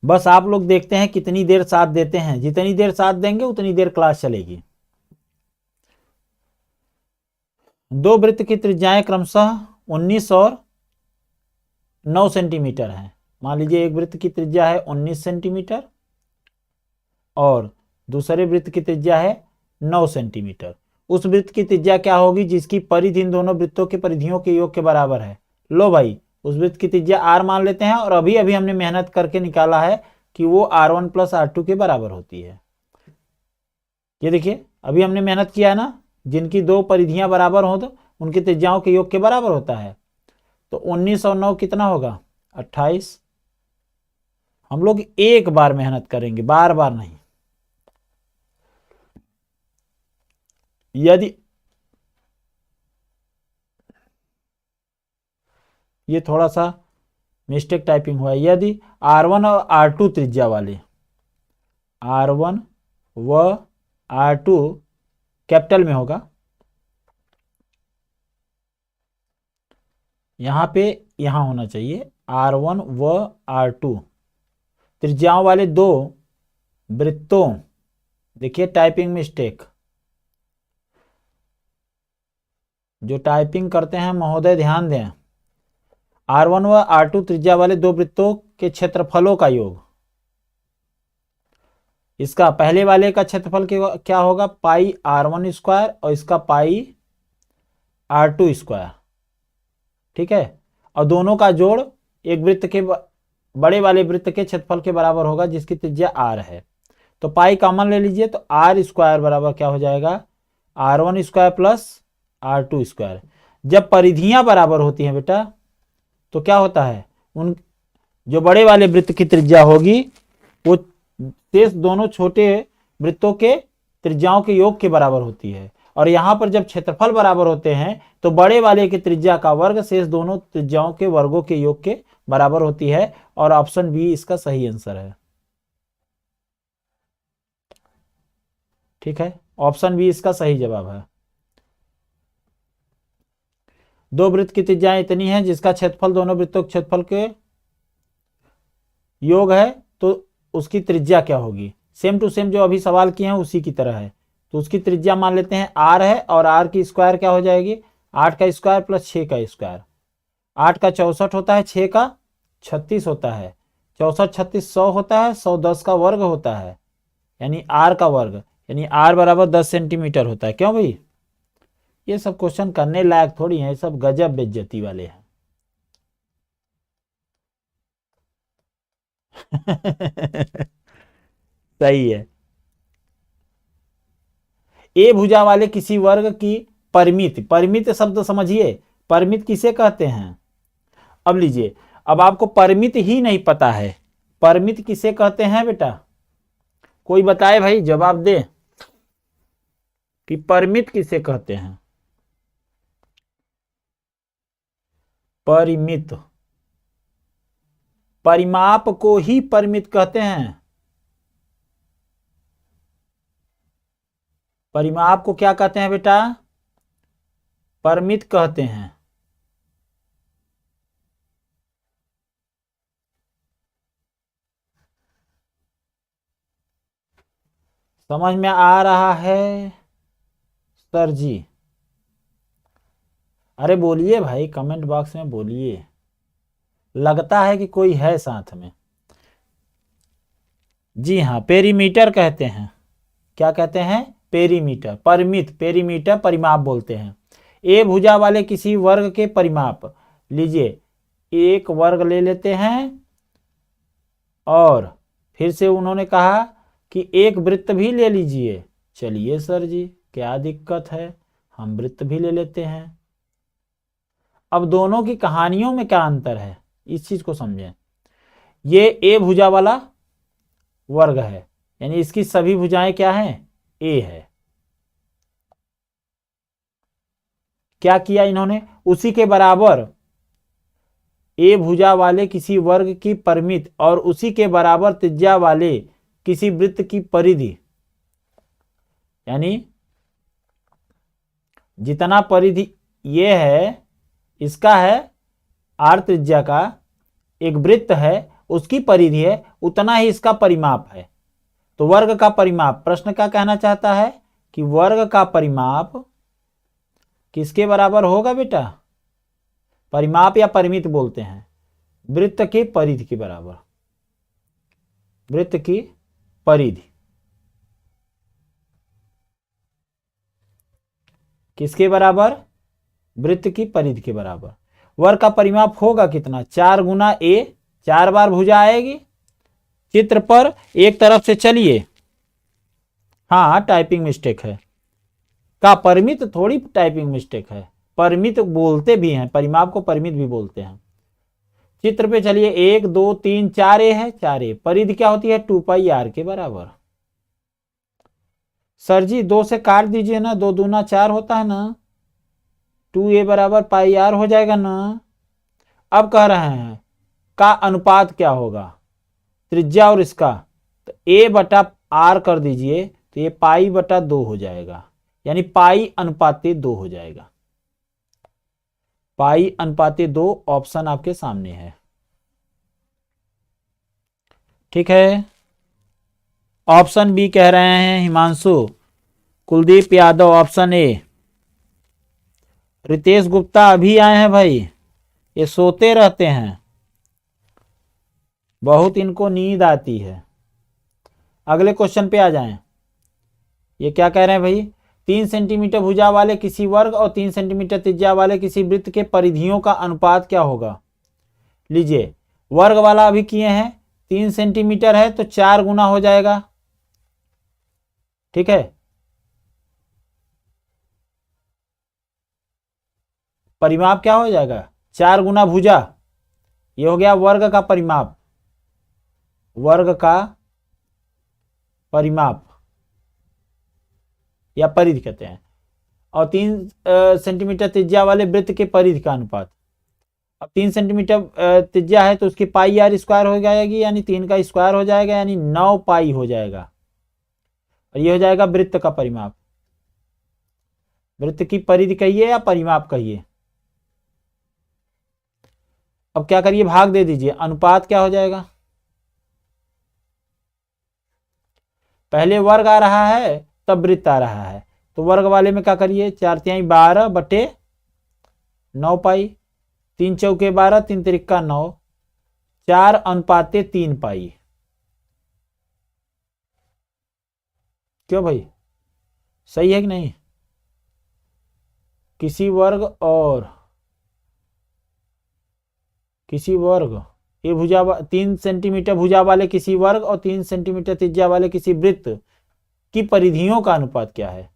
बस आप लोग देखते हैं कितनी देर साथ देते हैं, जितनी देर साथ देंगे उतनी देर क्लास चलेगी। दो वृत्त की त्रिज्याएं क्रमशः 19 और 9 सेंटीमीटर है। मान लीजिए एक वृत्त की त्रिज्या है 19 सेंटीमीटर और दूसरे वृत्त की त्रिज्या है 9 सेंटीमीटर। उस वृत्त की त्रिज्या क्या होगी जिसकी परिधि इन दोनों वृत्तों की परिधियों के योग के बराबर है। लो भाई, उस वृत्त की त्रिज्या R मान लेते हैं और अभी अभी हमने मेहनत करके निकाला है कि वो R1 प्लस R2 के बराबर होती है। ये देखिए अभी हमने मेहनत किया है ना, जिनकी दो परिधियां बराबर हो तो उनकी त्रिज्याओं के योग के बराबर होता है। तो 19 और 9 कितना होगा 28। हम लोग एक बार मेहनत करेंगे, बार बार नहीं। यदि ये थोड़ा सा मिस्टेक टाइपिंग हुआ है, यदि R1 और R2 त्रिज्या वाले, R1 व R2 कैपिटल में होगा, यहां पे यहां होना चाहिए R1 व R2 त्रिज्याओं वाले दो वृत्तों, देखिए टाइपिंग मिस्टेक, जो टाइपिंग करते हैं महोदय ध्यान दें। R1 व R2 त्रिज्या वाले दो वृत्तों के क्षेत्रफलों का योग, इसका पहले वाले का क्षेत्रफल क्या होगा पाई R1 स्क्वायर और इसका पाई R2 स्क्वायर, ठीक है, और दोनों का जोड़ एक वृत्त के बड़े वाले वृत्त के क्षेत्रफल के बराबर होगा जिसकी त्रिज्या r है। तो पाई कॉमन ले लीजिए, तो आर स्क्वायर बराबर क्या हो जाएगा, r1 square plus r2 square. जब परिधियां बराबर होती हैं बेटा तो क्या होता है, उन जो बड़े वाले वृत्त की त्रिज्या होगी वो शेष दोनों छोटे वृत्तों के त्रिज्याओं के योग के बराबर होती है। और यहां पर जब क्षेत्रफल बराबर होते हैं तो बड़े वाले की त्रिज्या का वर्ग शेष दोनों त्रिज्याओं के वर्गों के योग के बराबर होती है। और ऑप्शन बी इसका सही आंसर है। ठीक है, ऑप्शन बी इसका सही जवाब है। दो वृत्त की त्रिज्याएं इतनी है जिसका क्षेत्रफल दोनों वृत्तों के क्षेत्रफल के योग है, तो उसकी त्रिज्या क्या होगी। सेम टू सेम जो अभी सवाल किए हैं उसी की तरह है। तो उसकी त्रिज्या मान लेते हैं r है, और r की स्क्वायर क्या हो जाएगी, 8 का स्क्वायर प्लस 6 का स्क्वायर। 8 का 64 होता है, 6 का 36 होता है, 64 36 100 होता है, 100 10 का वर्ग होता है, यानी r का वर्ग, यानी r बराबर 10 सेंटीमीटर होता है। क्यों भाई, ये सब क्वेश्चन करने लायक थोड़ी है, सब गजब बेइज्जती वाले हैं। सही है। ए भुजा वाले किसी वर्ग की परिमित, परिमित शब्द समझिए, परिमित किसे कहते हैं। अब लीजिए, अब आपको परिमित ही नहीं पता है, परिमित किसे कहते हैं बेटा, कोई बताए भाई, जवाब दे कि परिमित किसे कहते हैं। परिमित, परिमाप को ही परिमित कहते हैं। परिमाप को क्या कहते हैं बेटा, परिमित कहते हैं। समझ में आ रहा है सर जी। अरे बोलिए भाई, कमेंट बॉक्स में बोलिए, लगता है कि कोई है साथ में। जी हाँ, पेरीमीटर कहते हैं। क्या कहते हैं, पेरीमीटर। परिमित, पेरीमीटर परिमाप बोलते हैं। ए भुजा वाले किसी वर्ग के परिमाप, लीजिए एक वर्ग ले लेते हैं, और फिर से उन्होंने कहा कि एक वृत्त भी ले लीजिए। चलिए सर जी, क्या दिक्कत है, हम वृत्त भी ले लेते हैं। अब दोनों की कहानियों में क्या अंतर है, इस चीज को समझें। ये ए भुजा वाला वर्ग है, यानी इसकी सभी भुजाएं क्या हैं, ए है। क्या किया इन्होंने, उसी के बराबर ए भुजा वाले किसी वर्ग की परिमित और उसी के बराबर त्रिज्या वाले किसी वृत्त की परिधि, यानी जितना परिधि ये है, इसका है आर त्रिज्या का एक वृत्त है, उसकी परिधि है, उतना ही इसका परिमाप है। तो वर्ग का परिमाप, प्रश्न क्या कहना चाहता है कि वर्ग का परिमाप किसके बराबर होगा बेटा, परिमाप या परिमित बोलते हैं, वृत्त की परिधि के बराबर। वृत्त की परिधि किसके बराबर, वृत्त की परिधि के बराबर। वर्ग का परिमाप होगा कितना, 4 गुना ए, 4 बार भुजा आएगी। चित्र पर एक तरफ से चलिए, हाँ टाइपिंग मिस्टेक है, का परिमित थोड़ी टाइपिंग मिस्टेक है, परिमित बोलते भी हैं, परिमाप को परिमित भी बोलते हैं। चित्र पे चलिए, 1 2 3 4 ए है, 4 ए, परिधि क्या होती है 2 पाई आर के बराबर। सर जी 2 से काट दीजिए ना, 2 दूना 4 होता है ना, 2a बराबर पाई आर हो जाएगा ना। अब कह रहे हैं का अनुपात क्या होगा, त्रिज्या और इसका, तो a बटा आर कर दीजिए, तो ये पाई बटा 2 हो जाएगा, यानी पाई अनुपाते 2 हो जाएगा। पाई अनुपाते 2 ऑप्शन आपके सामने है। ठीक है, ऑप्शन बी कह रहे हैं हिमांशु, कुलदीप यादव ऑप्शन ए। रितेश गुप्ता अभी आए हैं भाई, ये सोते रहते हैं, बहुत इनको नींद आती है। अगले क्वेश्चन पे आ जाएं। ये क्या कह रहे हैं भाई, 3 सेंटीमीटर भुजा वाले किसी वर्ग और 3 सेंटीमीटर त्रिज्या वाले किसी वृत्त के परिधियों का अनुपात क्या होगा। लीजिए, वर्ग वाला अभी किए हैं, 3 सेंटीमीटर है तो 4 गुना हो जाएगा, ठीक है। परिमाप क्या हो जाएगा, 4 गुना भुजा, ये हो गया वर्ग का परिमाप, वर्ग का परिमाप या परिधि कहते हैं। और 3 सेंटीमीटर त्रिज्या वाले वृत्त के परिधि का अनुपात। अब 3 सेंटीमीटर त्रिज्या है तो उसकी पाई आर स्क्वायर हो जाएगी, यानी 3 का स्क्वायर हो जाएगा, यानी 9 पाई हो जाएगा। और ये हो जाएगा वृत्त का परिमाप। वृत्त की परिधि कहिए या परिमाप कहिए। अब क्या करिए, भाग दे दीजिए, अनुपात क्या हो जाएगा, पहले वर्ग आ रहा है तब वृत्त आ रहा है, तो वर्ग वाले में क्या करिए, 4×3 12 / 9 पाई, 3 चौके 12, 3 तिरिक्का 9, 4:3 पाई। क्यों भाई, सही है कि नहीं। किसी वर्ग ये भुजा 3 सेंटीमीटर भुजा वाले किसी वर्ग और 3 सेंटीमीटर त्रिज्या वाले किसी वृत्त की परिधियों का अनुपात क्या है,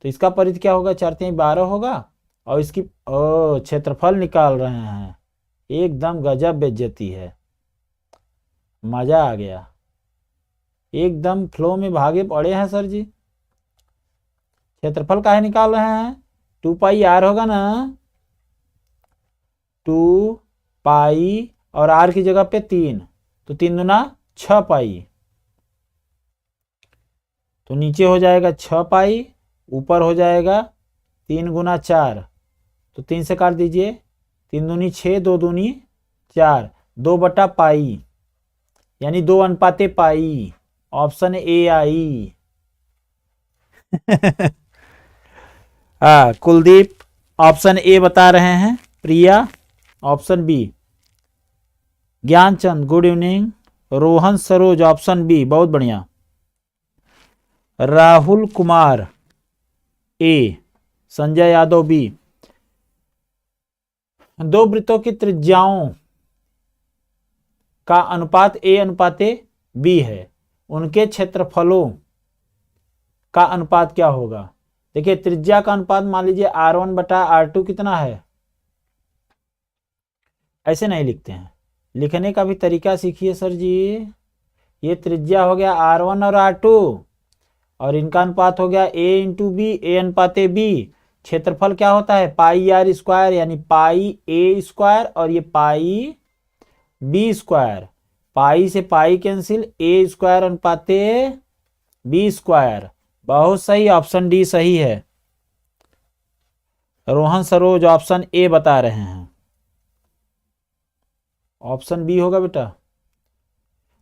तो इसका परिधि क्या होगा, 4×3 होगा। और इसकी क्षेत्रफल निकाल रहे हैं, एकदम गजब बेइज्जती है, मजा आ गया, एकदम फ्लो में भागे पड़े हैं सर जी। क्षेत्रफल काहे निकाल रहे हैं, 2 पाई आर होगा ना, 2 पाई और आर की जगह पे 3, तो 3 दूना 6 पाई, तो नीचे हो जाएगा 6 पाई, ऊपर हो जाएगा 3 × 4, तो 3 से काट दीजिए, 3 दूनी 6, 2 दूनी 4, 2 पाई, यानी 2 पाई, ऑप्शन ए आई। कुलदीप ऑप्शन ए बता रहे हैं, Priya option B, Gyanchand good evening, Rohan Saroj option B, बहुत बढ़िया, राहुल कुमार ए, संजय यादव बी। दो वृत्तों की त्रिज्याओं का अनुपात A/B है, उनके क्षेत्रफलों का अनुपात क्या होगा। देखिए त्रिज्या का अनुपात मान लीजिए R1/R2 कितना है, ऐसे नहीं लिखते हैं, लिखने का भी तरीका सीखिए सर जी। ये त्रिज्या हो गया R1 और R2 और इनका अनुपात हो गया A/B, A/B। क्षेत्रफल क्या होता है, पाई आर स्क्वायर, यानी पाई ए स्क्वायर और ये पाई बी स्क्वायर, पाई से पाई कैंसिल, ए स्क्वायर अनुपाते बी स्क्वायर। बहुत सही, ऑप्शन डी सही है। रोहन सरोज ऑप्शन ए बता रहे हैं, ऑप्शन बी होगा बेटा।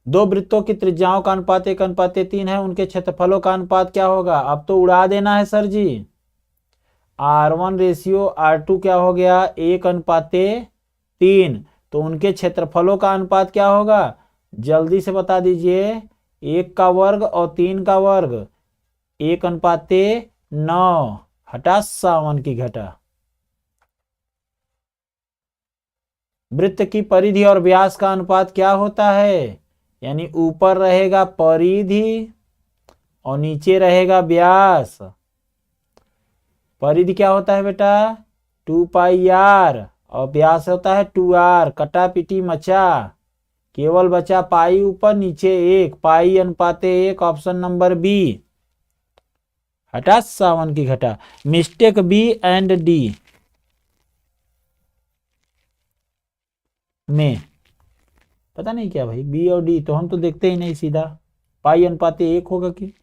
दो वृत्तों की त्रिज्याओं का अनुपात 1:3 है, उनके क्षेत्रफलों का अनुपात क्या होगा। अब तो उड़ा देना है सर जी, R1:R2 क्या हो गया, 1:3, तो उनके क्षेत्रफलों का अनुपात क्या होगा, जल्दी से बता दीजिए। 1 का वर्ग और 3 का वर्ग, 1:9, हटा 57 की घटा। वृत्त की परिधि और व्यास का अनुपात क्या होता है, यानी ऊपर रहेगा परिधि और नीचे रहेगा व्यास। परिधि क्या होता है बेटा, 2 पाई आर और व्यास होता है 2r, कटा पिटी मचा, केवल बचा पाई ऊपर नीचे 1, पाई/1, ऑप्शन नंबर बी, हटा 57 की घटा। मिस्टेक बी एंड डी में, पता नहीं क्या भाई, बी और डी तो हम तो देखते ही नहीं, सीधा पाई/1 होगा कि।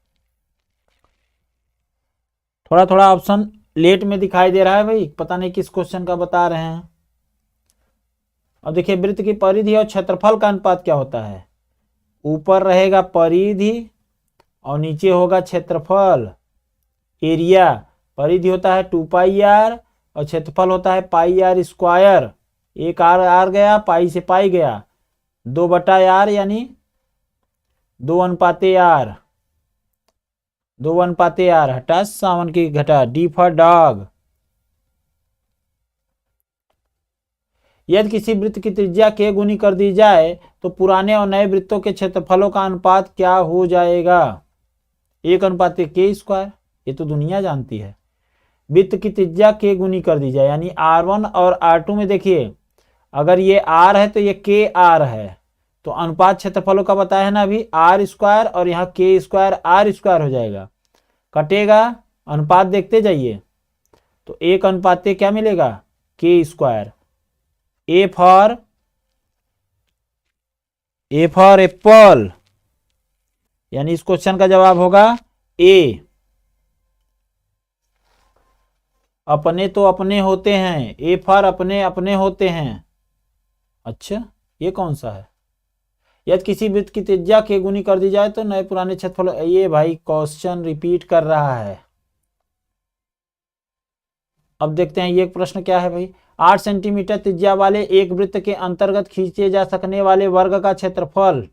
थोड़ा थोड़ा ऑप्शन लेट में दिखाई दे रहा है भाई, पता नहीं किस क्वेश्चन का बता रहे हैं। अब देखिए वृत्त की परिधि और क्षेत्रफल का अनुपात क्या होता है, ऊपर रहेगा परिधि और नीचे होगा क्षेत्रफल, एरिया। परिधि होता है 2 पाई आर और क्षेत्रफल होता है पाई आर स्क्वायर, एक आर गया, पाई से पाई गया, 2/r यानी 2:r, 2:r, हटा 57 की घटा। D for dog. यदि किसी वृत्त की त्रिज्या k गुनी कर दी जाए तो पुराने और नए वृत्तों के क्षेत्रफलों का अनुपात क्या हो जाएगा? 1:k²। ये तो दुनिया जानती है। वृत्त की त्रिज्या k गुनी कर दी जाए, यानी R1 और R2 में देखिए, अगर ये R है तो ये KR है, तो अनुपात क्षेत्रफलों का बताया है ना अभी, R² और यहाँ K² R² हो जाएगा, कटेगा, अनुपात देखते जाइए, तो 1:, क्या मिलेगा? K²। A फॉर एप्पल, यानी इस क्वेश्चन का जवाब होगा A। अपने तो अपने होते हैं, A फॉर अपने अपने होते हैं। अच्छा, ये कौन सा है? यदि किसी वृत्त की त्रिज्या k गुनी कर दी जाए तो नए पुराने क्षेत्रफल, ये भाई क्वेश्चन रिपीट कर रहा है। अब देखते हैं ये प्रश्न क्या है भाई। 8 सेंटीमीटर त्रिज्या वाले एक वृत्त के अंतर्गत खींचे जा सकने वाले वर्ग का क्षेत्रफल।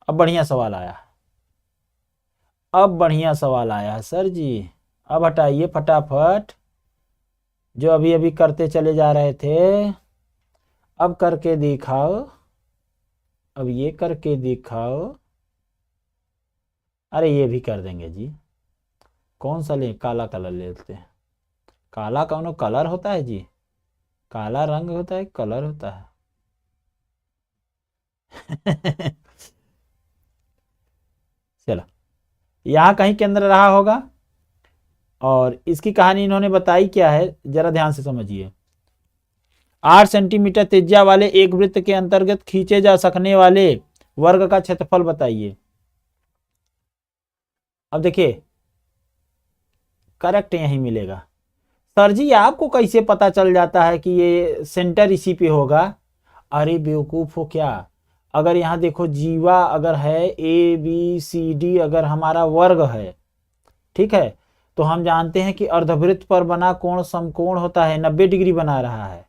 अब बढ़िया सवाल आया, अब बढ़िया सवाल आया है सर जी। अब हटाइए फटाफट जो अभी अभी करते चले जा रहे थे, अब करके दिखाओ, अब ये करके दिखाओ। अरे ये भी कर देंगे जी, कौन सा ले, काला कलर ले लेते हैं। काला कौन कलर होता है जी? काला रंग होता है, कलर होता है। चलो, यहां कहीं केंद्र रहा होगा, और इसकी कहानी इन्होंने बताई क्या है, जरा ध्यान से समझिए। 8 सेंटीमीटर त्रिज्या वाले एक वृत्त के अंतर्गत खींचे जा सकने वाले वर्ग का क्षेत्रफल बताइए। अब देखिए, करेक्ट यही मिलेगा। सर जी आपको कैसे पता चल जाता है कि ये सेंटर इसी पे होगा? अरे बेवकूफ हो क्या, अगर यहाँ देखो जीवा अगर है, ABCD अगर हमारा वर्ग है, ठीक है, तो हम जानते हैं कि अर्धवृत्त पर बना कोण समकोण होता है, 90 डिग्री बना रहा है,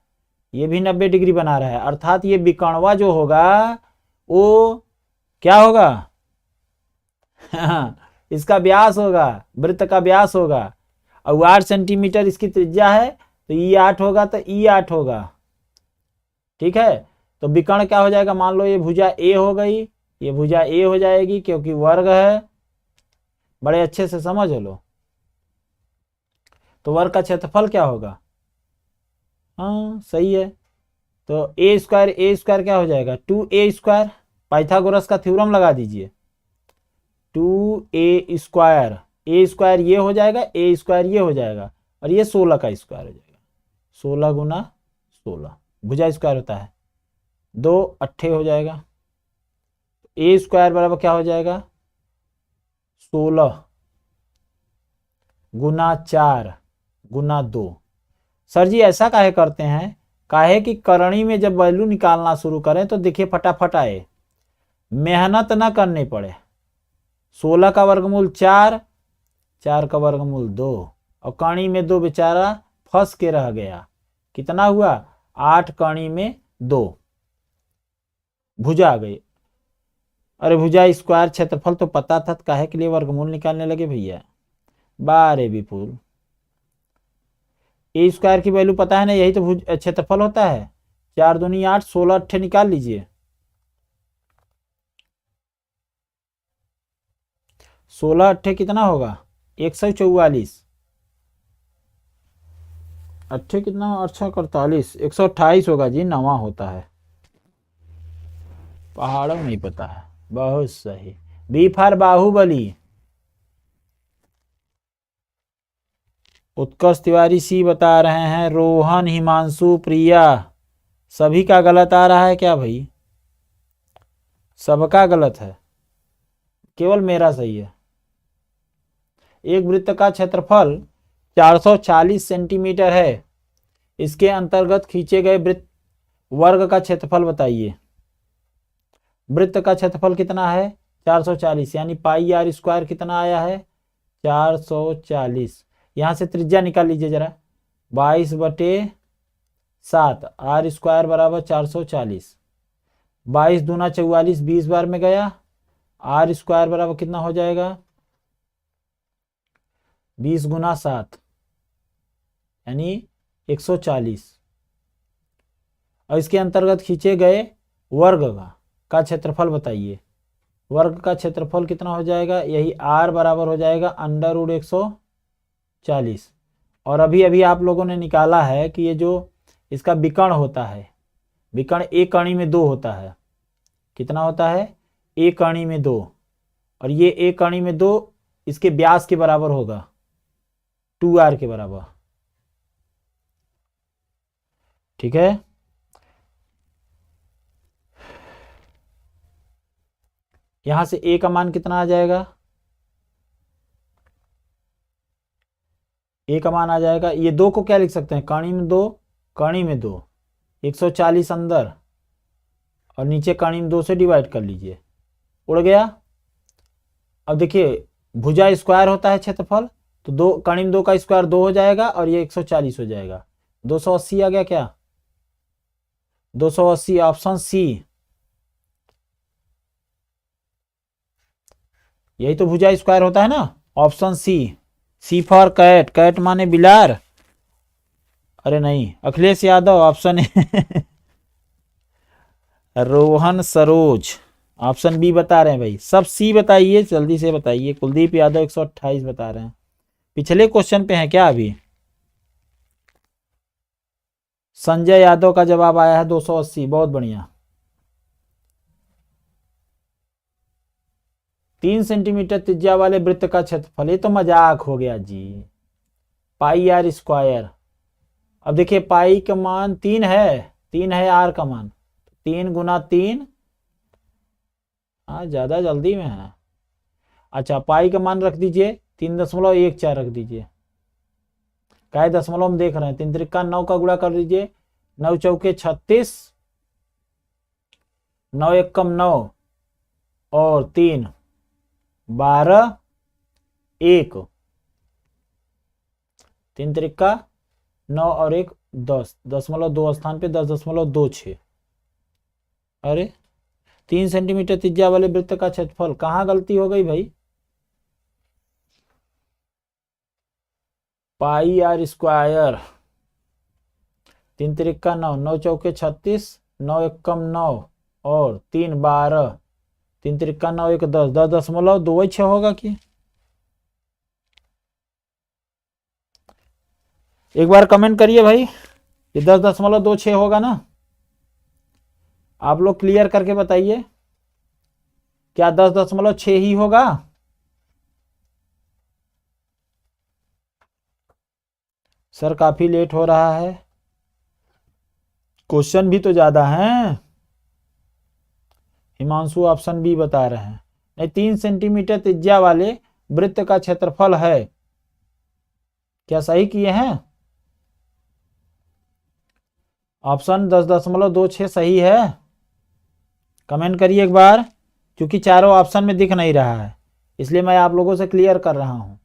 ये भी 90 डिग्री बना रहा है, अर्थात ये विकर्णवा जो होगा वो क्या होगा? इसका व्यास होगा, वृत्त का व्यास होगा, और 8 सेंटीमीटर इसकी त्रिज्या है, तो E8 होगा, तो E8 होगा, ठीक है। तो विकर्ण क्या हो जाएगा? मान लो ये भुजा A हो गई, ये भुजा A हो जाएगी क्योंकि वर्ग है, बड़े अच्छे से समझ लो। तो वर्ग का क्षेत्रफल क्या होगा? हाँ सही है, तो A² क्या हो जाएगा? 2A²। पाइथागोरस का थ्योरम लगा दीजिए, 2A², A² ये हो जाएगा, A² ये हो जाएगा, और ये 16 का स्क्वायर हो जाएगा, 16 गुना 16, भुजा स्क्वायर होता है, 2 अट्ठे हो जाएगा, A² बराबर क्या हो जाएगा? 16 गुना 4 गुना 2। सर जी ऐसा काहे करते हैं? काहे कि करणी में जब वैल्यू निकालना शुरू करें तो देखिए फटाफट आए, मेहनत ना करनी पड़े। 16 का वर्गमूल 4, 4 का वर्गमूल 2, और कणी में 2 बेचारा फंस के रह गया, कितना हुआ? 8 कणी में 2, भुजा आ गई। अरे भुजा स्क्वायर क्षेत्रफल तो पता था, काहे के लिए वर्गमूल निकालने लगे भैया? बारे विपुल, A² की वैल्यू पता है ना, यही तो क्षेत्रफल होता है। 4 दूनी 8, 16 अट्ठे निकाल लीजिए, 16 अट्ठे कितना होगा? 144, अट्ठे कितना? 48, 128 होगा जी, 9 होता है। पहाड़ों नहीं पता है, बहुत सही। B for Baahubali. Utkarsh Tiwari C बता रहे हैं, रोहन, हिमांशु, प्रिया, सभी का गलत आ रहा है क्या भाई? सबका गलत है, केवल मेरा सही है। एक वृत्त का क्षेत्रफल 440 सेंटीमीटर है, इसके अंतर्गत खींचे गए वृत्त वर्ग का क्षेत्रफल बताइए। वृत्त का क्षेत्रफल कितना है? 440, यानी πr² कितना आया है? 440। यहां से त्रिज्या निकाल लीजिए जरा, 22/7, R² बराबर 440, 22 दूना 44, 20 बार में गया, R² बराबर कितना हो जाएगा? 20 गुना 7 यानी 140, और इसके अंतर्गत खींचे गए वर्ग का क्षेत्रफल बताइए। वर्ग का क्षेत्रफल कितना हो जाएगा, यही r बराबर हो जाएगा √140। और अभी अभी आप लोगों ने निकाला है कि ये जो इसका विकर्ण होता है, विकर्ण एक कणी में 2 होता है। कितना होता है, एक कणी में 2, और ये एक कणी में 2 इसके व्यास के बराबर होगा, 2r के बराबर। ठीक है, यहां से a का मान कितना आ जाएगा, a का मान आ जाएगा, ये 2 को क्या लिख सकते हैं, कणी में 2, कणी में 2, 140 अंदर और नीचे कणी में 2 से डिवाइड कर लीजिए, उड़ गया। अब देखिए भुजा स्क्वायर होता है क्षेत्रफल, तो 2 कणी में 2 का स्क्वायर 2 हो जाएगा और ये 140 हो जाएगा, 280 आ गया क्या, 280 ऑप्शन सी। यही तो भुजा स्क्वायर होता है ना, option C. C for cat, cat माने बिलार। अरे नहीं, Akhilesh Yadav option A Rohan Saroj option B बता रहे हैं भाई, सब सी बताइए, जल्दी से बताइए। कुलदीप यादव 128 बता रहे हैं। पिछले क्वेश्चन पे हैं क्या अभी। संजय यादव का जवाब आया है 280, बहुत बढ़िया। 3 सेंटीमीटर त्रिज्या वाले वृत्त का क्षेत्रफल, ये तो मजाक हो गया जी, पाई आर स्क्वायर। अब देखिए पाई का मान 3 है, 3 है आर का मान, 3 गुना 3, हाँ ज्यादा जल्दी में है। अच्छा पाई का मान रख दीजिए 3.14 रख दीजिए, क्या दशमलव हम देख रहे हैं, 3 त्रिका 9 का गुणा कर दीजिए, 9 चौके 36, 9 एकम 9 और 3 12, 1, 3 त्रिका 9 और 1 10, 0.2 स्थान पे 10.26। अरे 3 सेंटीमीटर त्रिज्या वाले वृत्त का क्षेत्रफल, कहाँ गलती हो गई भाई, पाई आर स्क्वायर, 3 त्रिका 9, 9 चौके 36, 9 एकम 9 और 3 12, 3 त्रिका 9 1 10, 10.26 होगा कि, एक बार कमेंट करिए भाई, ये 10.26 होगा ना, आप लोग क्लियर करके बताइए, क्या 10.6 ही होगा। सर काफी लेट हो रहा है, क्वेश्चन भी तो ज्यादा हैं। हिमांशु ऑप्शन बी बता रहे हैं, नहीं 3 सेंटीमीटर त्रिज्या वाले वृत्त का क्षेत्रफल है, क्या सही किए हैं, ऑप्शन 10.26 सही है, कमेंट करिए एक बार, क्योंकि चारों ऑप्शन में दिख नहीं रहा है, इसलिए मैं आप लोगों से क्लियर कर रहा हूं।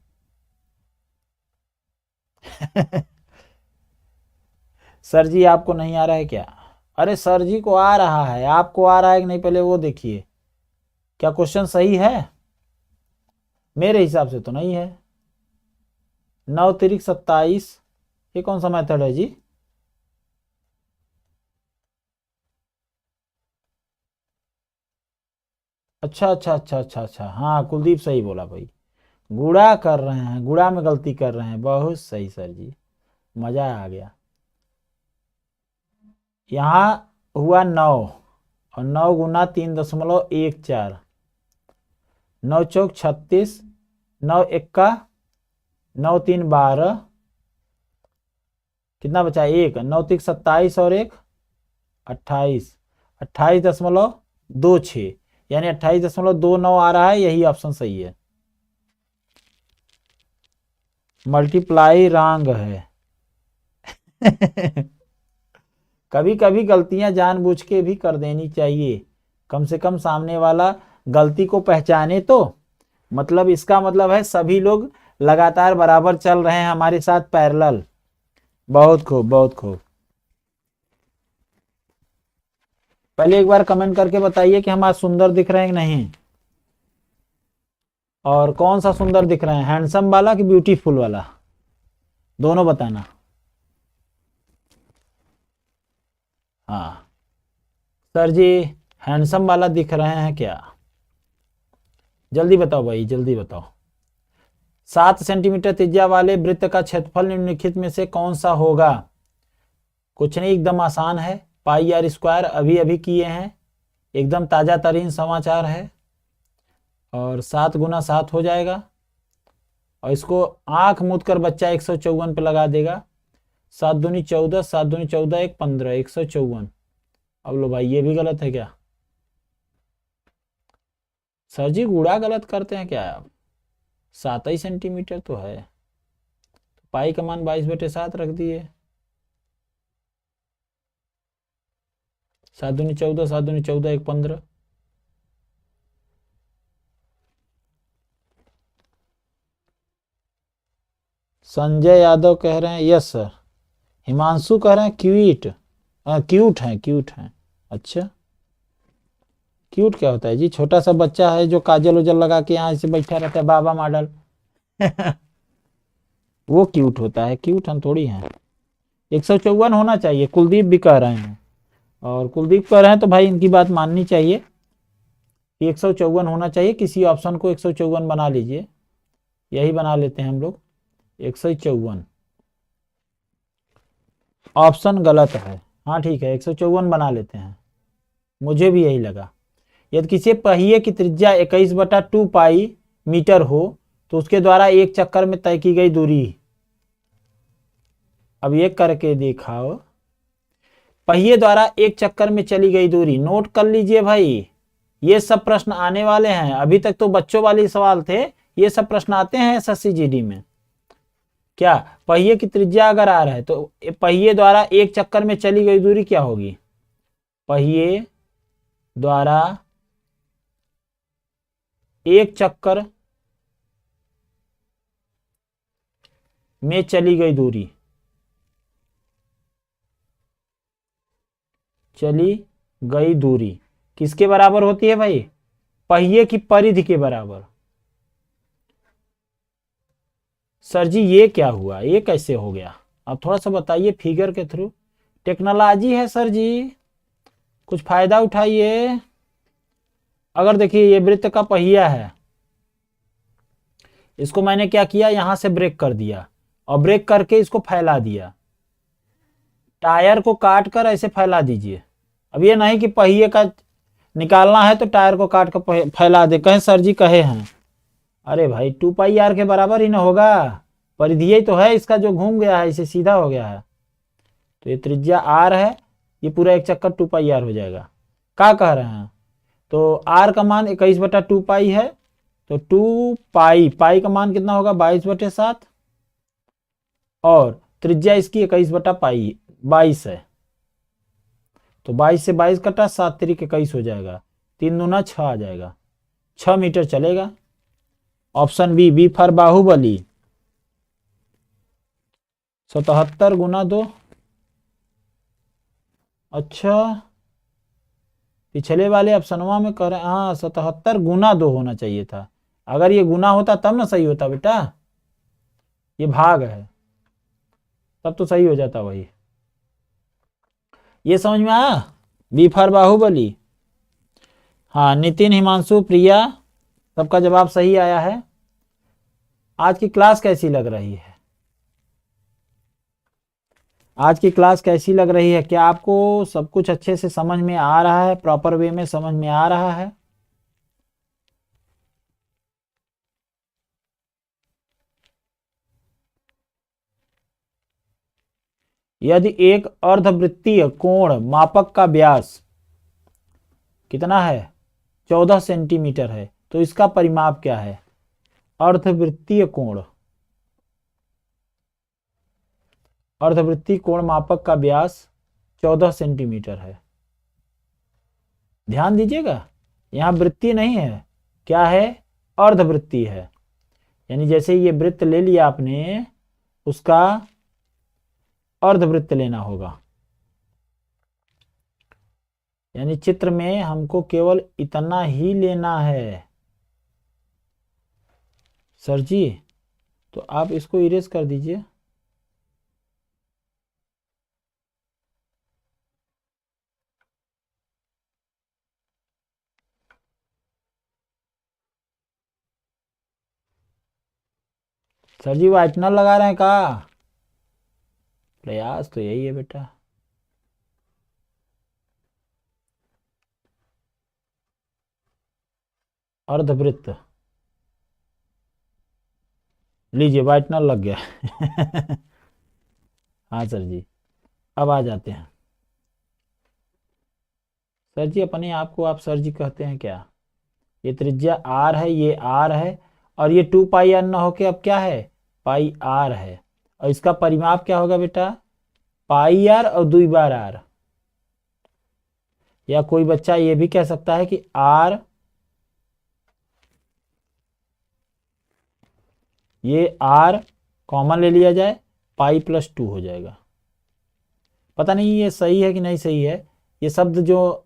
सर जी आपको नहीं आ रहा है क्या, अरे सर जी को आ रहा है, आपको आ रहा है कि नहीं पहले वो देखिए, क्या क्वेश्चन सही है, मेरे हिसाब से तो नहीं है। 9 तिरिक 27, ये कौन सा मेथड है जी, अच्छा अच्छा अच्छा अच्छा अच्छा, हाँ कुलदीप सही बोला भाई, गुणा कर रहे हैं, गुणा में गलती कर रहे हैं, बहुत सही सर जी, मजा आ गया। यहाँ हुआ 9 और 9 गुना 3.14, 9 चौक 36, 9 एक्का 9 3 12, कितना बचा 1, 9 3 27 और 1 28, 28.26, यानी 28.29 आ रहा है, यही ऑप्शन सही है। मल्टीप्लाई रॉन्ग है। कभी कभी गलतियां जानबूझ के भी कर देनी चाहिए, कम से कम सामने वाला गलती को पहचाने तो, मतलब इसका मतलब है सभी लोग लगातार बराबर चल रहे हैं हमारे साथ पैरेलल। बहुत खूब बहुत खूब। पहले एक बार कमेंट करके बताइए कि हम आज सुंदर दिख रहे हैं कि नहीं, और कौन सा सुंदर दिख रहे हैं, हैंडसम वाला कि ब्यूटीफुल वाला, दोनों बताना। हाँ सर जी, हैंडसम वाला दिख रहे हैं क्या? जल्दी बताओ भाई, जल्दी बताओ। 7 सेंटीमीटर त्रिज्या वाले वृत्त का क्षेत्रफल निम्नलिखित में से कौन सा होगा? कुछ नहीं, एकदम आसान है। पाई आर स्क्वायर अभी अभी किए हैं, एकदम ताजा तरीन समाचार है। और 7 गुना 7 हो जाएगा, और इसको आंख मूंद कर बच्चा 154 पे लगा देगा। 7 दूनी 14, 7 दूनी 14, 1 15, 154। अब लो भाई, ये भी गलत है क्या? सर जी गुणा गलत करते हैं क्या आप? 7 ही सेंटीमीटर तो है, पाई का मान 22/7 रख दिए। 7 दूनी 14, 7 दूनी 14, 1 15। संजय यादव कह रहे हैं यस सर। हिमांशु कह रहे हैं क्यूट, क्यूट हैं, क्यूट हैं। अच्छा, क्यूट क्या होता है जी? छोटा सा बच्चा है जो काजल उजल लगा के यहाँ से बैठा रहता है, बाबा मॉडल। वो क्यूट होता है, क्यूट हम थोड़ी हैं। 154 होना चाहिए, कुलदीप भी कह रहे हैं। और कुलदीप कह रहे हैं तो भाई इनकी बात माननी चाहिए कि 154 होना चाहिए। किसी ऑप्शन को 154 बना लीजिए, यही बना लेते हैं हम लोग 154। ऑप्शन गलत है, हाँ ठीक है 154 बना लेते हैं, मुझे भी यही लगा। यदि किसी पहिए की त्रिज्या 21/2 पाई मीटर हो तो उसके द्वारा एक चक्कर में तय की गई दूरी। अब ये करके दिखाओ, पहिए द्वारा एक चक्कर में चली गई दूरी। नोट कर लीजिए भाई, ये सब प्रश्न आने वाले हैं। अभी तक तो बच्चों वाले सवाल थे, ये सब प्रश्न आते हैं एसएससी जीडी में। क्या पहिए की त्रिज्या अगर आ रहा है तो पहिए द्वारा एक चक्कर में चली गई दूरी क्या होगी? पहिए द्वारा एक चक्कर में चली गई दूरी, चली गई दूरी किसके बराबर होती है भाई? पहिए की परिधि के बराबर। सर जी ये क्या हुआ, ये कैसे हो गया? आप थोड़ा सा बताइए फिगर के थ्रू। टेक्नोलॉजी है सर जी, कुछ फायदा उठाइए। अगर देखिए ये वृत्त का पहिया है, इसको मैंने क्या किया, यहां से ब्रेक कर दिया और ब्रेक करके इसको फैला दिया। टायर को काट कर ऐसे फैला दीजिए। अब ये नहीं कि पहिए का निकालना है तो टायर को काट कर फैला दे, कहें सर जी कहे हैं। अरे भाई 2πr के बराबर ही ना होगा, परिधीय तो है इसका जो घूम गया है, इसे सीधा हो गया है। तो ये त्रिज्या r है, ये पूरा एक चक्कर 2πr हो जाएगा। क्या कह रहे हैं? तो r का मान 21/2 पाई है, तो 2 पाई, पाई का मान कितना होगा 22/7, और त्रिज्या इसकी 21/पाई 22 है। तो 22 से 22 कटा, 7 तिरिक 21 हो जाएगा, 3 दूना 6 आ जाएगा, 6 मीटर चलेगा। Option B, B for Baahubali. 77 गुना 2। अच्छा, पिछले वाले ऑप्शनवा में कह रहे हैं, हाँ 77 गुना 2 होना चाहिए था। अगर ये गुना होता तब ना सही होता बेटा, ये भाग है, तब तो सही हो जाता वही। ये समझ में आया? B for Baahubali. हाँ नितिन, हिमांशु, प्रिया, सबका जवाब सही आया है। आज की क्लास कैसी लग रही है? आज की क्लास कैसी लग रही है? क्या आपको सब कुछ अच्छे से समझ में आ रहा है, प्रॉपर वे में समझ में आ रहा है? यदि एक अर्धवृत्तीय कोण मापक का व्यास कितना है, 14 सेंटीमीटर है, तो इसका परिमाप क्या है? अर्धवृत्तीय कोण, अर्धवृत्तीय कोण मापक का व्यास 14 सेंटीमीटर है। ध्यान दीजिएगा, यहां वृत्तीय नहीं है, क्या है? अर्धवृत्तीय है। यानी जैसे ये वृत्त ले लिया आपने, उसका अर्धवृत्त लेना होगा। यानी चित्र में हमको केवल इतना ही लेना है। सर जी तो आप इसको इरेज कर दीजिए। सर जी व्हाइटनर लगा रहे हैं का? प्रयास तो यही है बेटा। अर्धवृत्त, लीजिए व्हाइटनर लग गया। हाँ सर जी, अब आ जाते हैं। सर जी अपने आप को आप सर जी कहते हैं क्या? ये त्रिज्या आर है, ये आर है, और ये 2 पाई आर न होके अब क्या है, पाई आर है। और इसका परिमाप क्या होगा बेटा, पाई आर और 2 बार आर। या कोई बच्चा ये भी कह सकता है कि आर, ये आर कॉमन ले लिया जाए, पाई प्लस 2 हो जाएगा। पता नहीं ये सही है कि नहीं सही है। ये शब्द जो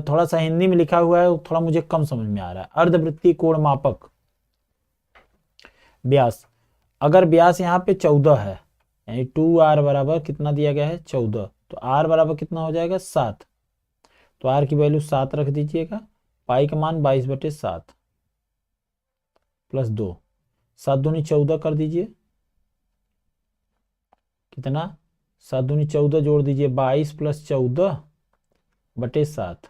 थोड़ा सा हिंदी में लिखा हुआ है वो थोड़ा मुझे कम समझ में आ रहा है। अर्धवृत्तीय कोण मापक व्यास, अगर व्यास यहाँ पे 14 है, यानी 2r बराबर कितना दिया गया है 14, तो r बराबर कितना हो जाएगा 7। तो r की वैल्यू 7 रख दीजिएगा, पाई का मान 22/7 प्लस 2, 7 दूनी 14 कर दीजिए, कितना 7 दूनी 14 जोड़ दीजिए 22 प्लस 14/7,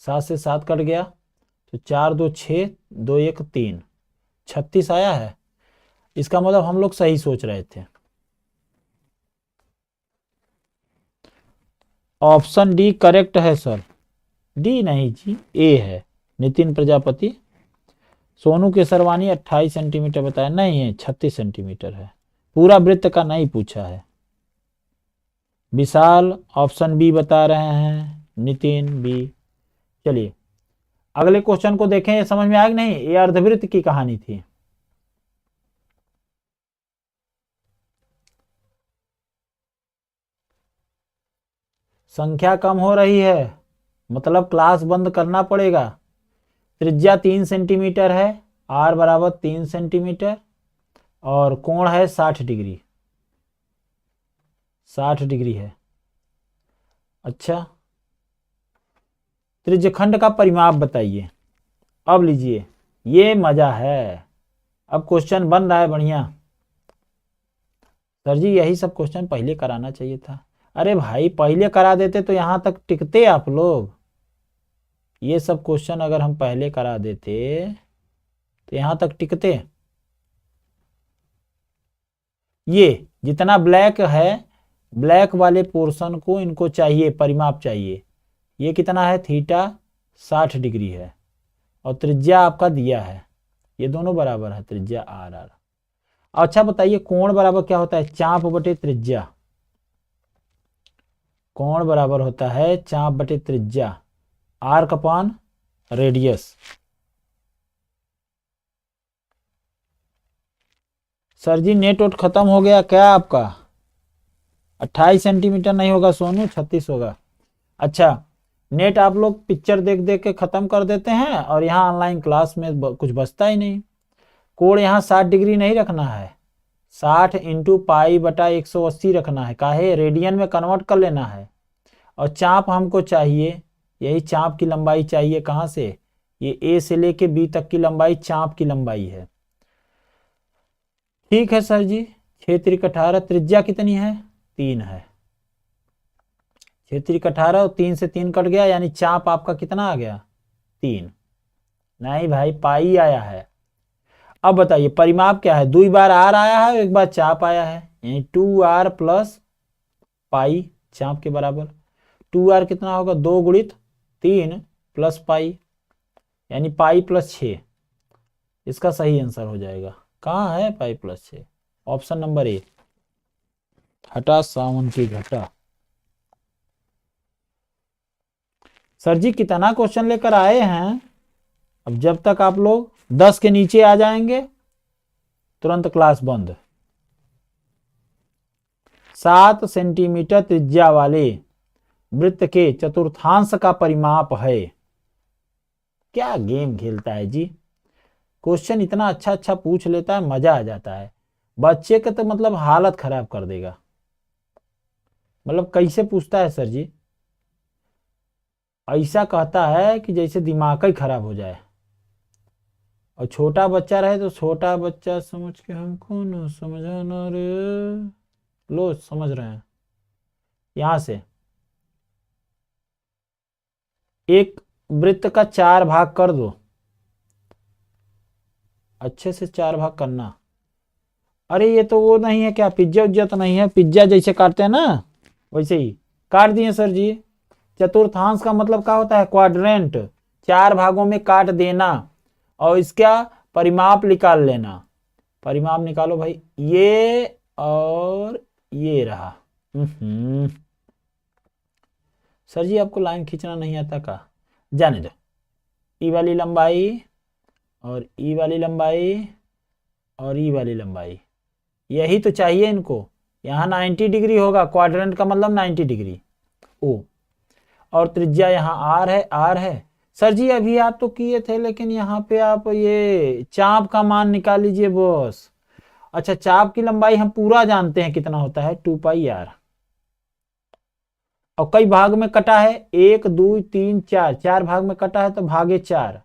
7 से 7 कट गया तो 4 2 6, 2 1 3, 36 आया है। इसका मतलब हम लोग सही सोच रहे थे। ऑप्शन डी करेक्ट है सर। डी नहीं जी, ए है। नितिन प्रजापति, सोनू केसरवानी 28 सेंटीमीटर बताया, नहीं है 36 सेंटीमीटर है। पूरा वृत्त का नहीं पूछा है। विशाल ऑप्शन बी बता रहे हैं, नितिन बी। चलिए अगले क्वेश्चन को देखें, ये समझ में आया कि नहीं? ये अर्धवृत्त की कहानी थी। संख्या कम हो रही है, मतलब क्लास बंद करना पड़ेगा। त्रिज्या 3 सेंटीमीटर है, आर बराबर 3 सेंटीमीटर, और कोण है 60 डिग्री, 60 डिग्री है। अच्छा, त्रिज्यखंड का परिमाप बताइए। अब लीजिए, ये मजा है, अब क्वेश्चन बन रहा है बढ़िया। सर जी यही सब क्वेश्चन पहले कराना चाहिए था। अरे भाई पहले करा देते तो यहां तक टिकते आप लोग। ये सब क्वेश्चन अगर हम पहले करा देते तो यहां तक टिकते। ये जितना ब्लैक है, ब्लैक वाले पोर्शन को इनको चाहिए परिमाप चाहिए। ये कितना है, थीटा 60 डिग्री है, और त्रिज्या आपका दिया है, ये दोनों बराबर है, त्रिज्या आर आर। अच्छा बताइए कोण बराबर क्या होता है, चाप बटे त्रिज्या। कोण बराबर होता है चाप बटे त्रिज्या, आर्क अपॉन रेडियस। सर जी नेट वोट खत्म हो गया क्या आपका? 28 सेंटीमीटर नहीं होगा सोनू, 36 होगा। अच्छा, नेट आप लोग पिक्चर देख देख के खत्म कर देते हैं, और यहाँ ऑनलाइन क्लास में कुछ बचता ही नहीं। कोण यहाँ 60 डिग्री नहीं रखना है, 60 इंटू पाई बटा 180 रखना है, काहे रेडियन में कन्वर्ट कर लेना है। और चाप हमको चाहिए, यही चाप की लंबाई चाहिए, कहाँ से, ये ए से लेके बी तक की लंबाई चाप की लंबाई है। ठीक है सर जी, 6 त्रिक 18, त्रिज्या कितनी है 3 है, 6 त्रिक 18 और 3 से 3 कट गया, यानी चाप आपका कितना आ गया 3। नहीं भाई पाई आया है। अब बताइए परिमाप क्या है, 2 बार आर आया है, एक बार चाप आया है, यानी 2r प्लस पाई चाप के बराबर। 2r कितना होगा, 2 गुणित 3 प्लस पाई, यानी पाई प्लस 6। इसका सही आंसर हो जाएगा, कहाँ है pi plus 6, option number A. हटा सावन की घटा। सर जी कितना क्वेश्चन लेकर आए हैं, अब जब तक आप लोग 10 के नीचे आ जाएंगे तुरंत क्लास बंद। 7 सेंटीमीटर त्रिज्या वाले वृत्त के चतुर्थांश का परिमाप है। क्या गेम खेलता है जी, क्वेश्चन इतना अच्छा अच्छा पूछ लेता है, मजा आ जाता है। बच्चे के तो मतलब हालत खराब कर देगा। मतलब कैसे पूछता है सर जी, ऐसा कहता है कि जैसे दिमाग ही खराब हो जाए। और छोटा बच्चा रहे तो छोटा बच्चा समझ के हमको न समझाना रे। लो समझ रहे हैं। यहां से एक वृत्त का 4 भाग कर दो, अच्छे से 4 भाग करना। अरे ये तो वो नहीं है क्या, पिज्जा उज्जा तो नहीं है, पिज्जा जैसे काटते हैं ना वैसे ही काट दिए सर जी। चतुर्थांश का मतलब क्या होता है, क्वाड्रेंट, 4 भागों में काट देना और इसका परिमाप निकाल लेना। परिमाप निकालो भाई, ये और ये रहा। सर जी आपको लाइन खींचना नहीं आता का, जाने दो। ई वाली लंबाई और ई वाली लंबाई और ई वाली लंबाई, यही तो चाहिए इनको। यहाँ 90 डिग्री होगा, क्वाड्रेंट का मतलब 90 डिग्री ओ। और त्रिज्या यहाँ आर है, आर है। सर जी अभी आप तो किए थे, लेकिन यहाँ पे आप ये चाप का मान निकाल लीजिए बॉस। अच्छा चाप की लंबाई हम पूरा जानते हैं कितना होता है, 2πr। और कई भाग में कटा है, 1 2 3 4, 4 भाग में कटा है तो भागे 4,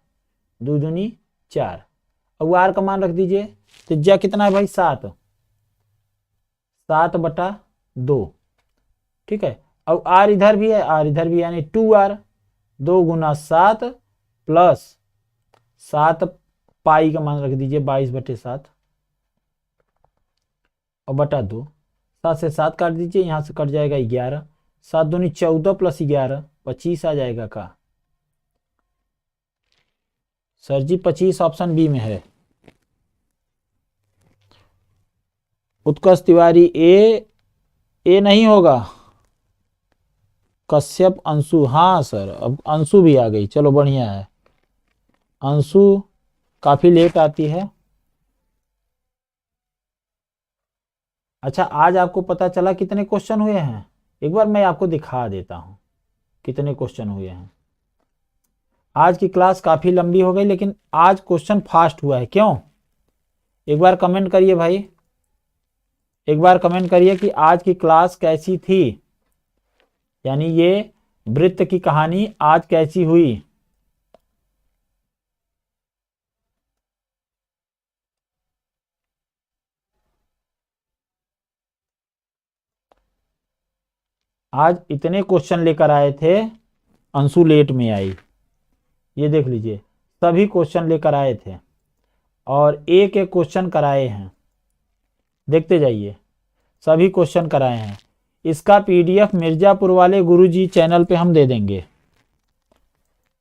2 दूनी 4। अब आर का मान रख दीजिए। त्रिज्या कितना है भाई, 7, 7/2। ठीक है। अब आर इधर भी है, आर इधर भी है, यानी 2r, 2 गुना 7 प्लस 7 पाई का मान रख दीजिए 22/7 और बटा 2। 7 से 7 काट दीजिए, यहां से कट जाएगा 11, 7 दूनी 14 प्लस 11 25 आ जाएगा का। सर जी 25 ऑप्शन बी में है। उत्कर्ष तिवारी ए नहीं होगा, कश्यप अंशु, हाँ सर अब अंशु भी आ गई, चलो बढ़िया है। अंशु काफी लेट आती है। अच्छा आज आपको पता चला कितने क्वेश्चन हुए हैं, एक बार मैं आपको दिखा देता हूं कितने क्वेश्चन हुए हैं। आज की क्लास काफी लंबी हो गई, लेकिन आज क्वेश्चन फास्ट हुआ है, क्यों? एक बार कमेंट करिए भाई, एक बार कमेंट करिए कि आज की क्लास कैसी थी, यानी ये वृत्त की कहानी आज कैसी हुई। आज इतने क्वेश्चन लेकर आए थे, अंशु लेट में आई। ये देख लीजिए सभी क्वेश्चन लेकर आए थे और एक एक क्वेश्चन कराए हैं, देखते जाइए सभी क्वेश्चन कराए हैं। इसका पीडीएफ मिर्जापुर वाले गुरुजी चैनल पे हम दे देंगे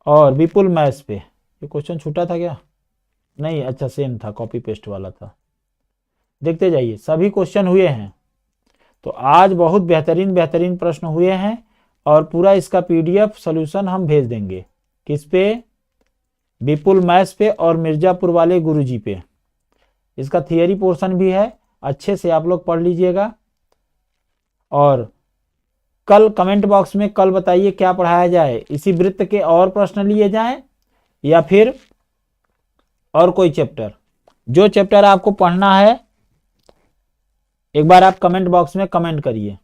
और विपुल मैथ्स पे। ये क्वेश्चन छूटा था क्या? नहीं, अच्छा सेम था, कॉपी पेस्ट वाला था। देखते जाइए सभी क्वेश्चन हुए हैं। तो आज बहुत बेहतरीन बेहतरीन प्रश्न हुए हैं और पूरा इसका पीडीएफ सॉल्यूशन हम भेज देंगे। किस पे? विपुल मैथ्स पे और मिर्जापुर वाले गुरुजी पे। इसका थियरी पोर्शन भी है, अच्छे से आप लोग पढ़ लीजिएगा। और कल कमेंट बॉक्स में कल बताइए क्या पढ़ाया जाए, इसी वृत्त के और प्रश्न लिए जाएं या फिर और कोई चैप्टर। जो चैप्टर आपको पढ़ना है एक बार आप कमेंट बॉक्स में कमेंट करिए।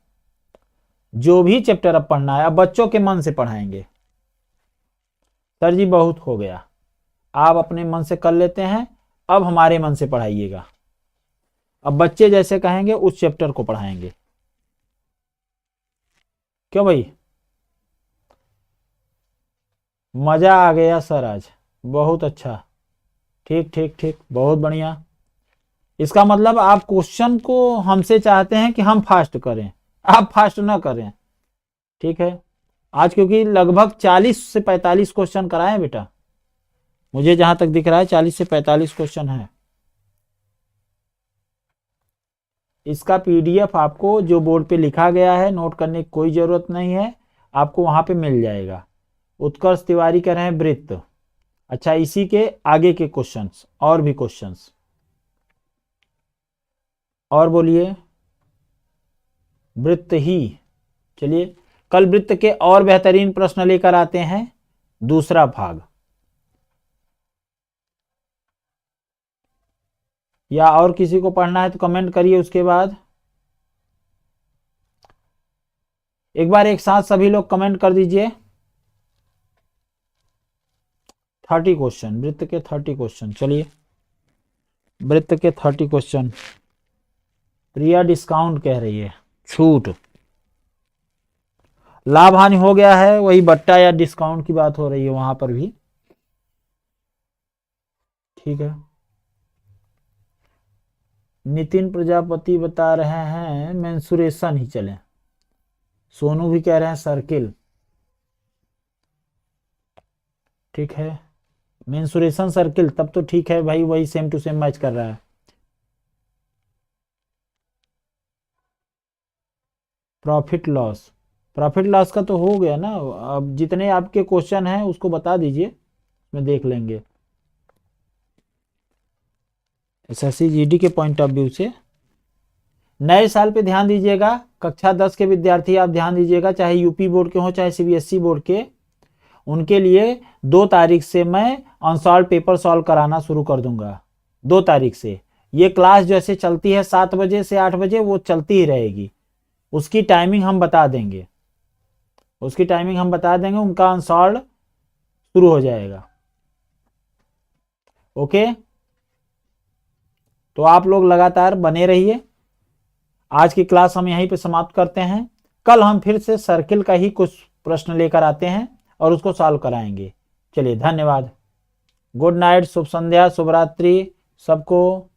जो भी चैप्टर अब पढ़ना है, अब बच्चों के मन से पढ़ाएंगे। सर जी बहुत हो गया, आप अपने मन से कर लेते हैं, अब हमारे मन से पढ़ाइएगा। अब बच्चे जैसे कहेंगे उस चैप्टर को पढ़ाएंगे। क्यों भाई? मजा आ गया सर आज, बहुत अच्छा। ठीक ठीक ठीक, बहुत बढ़िया। इसका मतलब आप क्वेश्चन को हमसे चाहते हैं कि हम फास्ट करें, आप फास्ट ना करें। ठीक है। आज क्योंकि लगभग 40 से 45 क्वेश्चन कराए बेटा, मुझे जहां तक दिख रहा है 40 से 45 क्वेश्चन है। इसका पीडीएफ आपको जो बोर्ड पे लिखा गया है नोट करने की कोई जरूरत नहीं है, आपको वहां पे मिल जाएगा। उत्कर्ष तिवारी कह रहे हैं वृत्त। अच्छा इसी के आगे के क्वेश्चंस और भी क्वेश्चंस और बोलिए। वृत्त ही, चलिए कल वृत्त के और बेहतरीन प्रश्न लेकर आते हैं, दूसरा भाग। या और किसी को पढ़ना है तो कमेंट करिए। उसके बाद एक बार एक साथ सभी लोग कमेंट कर दीजिए। 30 क्वेश्चन, वृत्त के 30 क्वेश्चन। चलिए वृत्त के 30 क्वेश्चन। प्रिया डिस्काउंट कह रही है, छूट। लाभ हानि हो गया है, वही बट्टा या डिस्काउंट की बात हो रही है वहां पर भी। ठीक है। नितिन प्रजापति बता रहे हैं मेंसुरेशन ही चले। सोनू भी कह रहे हैं सर्किल। ठीक है, मेंसुरेशन सर्किल, तब तो ठीक है भाई, वही सेम टू सेम मैच कर रहा है। प्रॉफिट लॉस, प्रॉफिट लॉस का तो हो गया ना। अब जितने आपके क्वेश्चन हैं उसको बता दीजिए, मैं देख लेंगे। एसएससी जीडी के पॉइंट ऑफ व्यू से नए साल पे ध्यान दीजिएगा। कक्षा 10 के विद्यार्थी आप ध्यान दीजिएगा, चाहे यूपी बोर्ड के हों चाहे सीबीएसई बोर्ड के, उनके लिए 2 तारीख से मैं अनसॉल्व पेपर सॉल्व कराना शुरू कर दूंगा। 2 तारीख से ये क्लास जैसे चलती है 7 बजे से 8 बजे, वो चलती ही रहेगी। उसकी टाइमिंग हम बता देंगे, उसकी टाइमिंग हम बता देंगे, उनका अनसॉल्व शुरू हो जाएगा। ओके, तो आप लोग लगातार बने रहिए। आज की क्लास हम यहीं पे समाप्त करते हैं। कल हम फिर से सर्किल का ही कुछ प्रश्न लेकर आते हैं और उसको सॉल्व कराएंगे। चलिए धन्यवाद, गुड नाइट, शुभ संध्या, शुभ रात्रि सबको।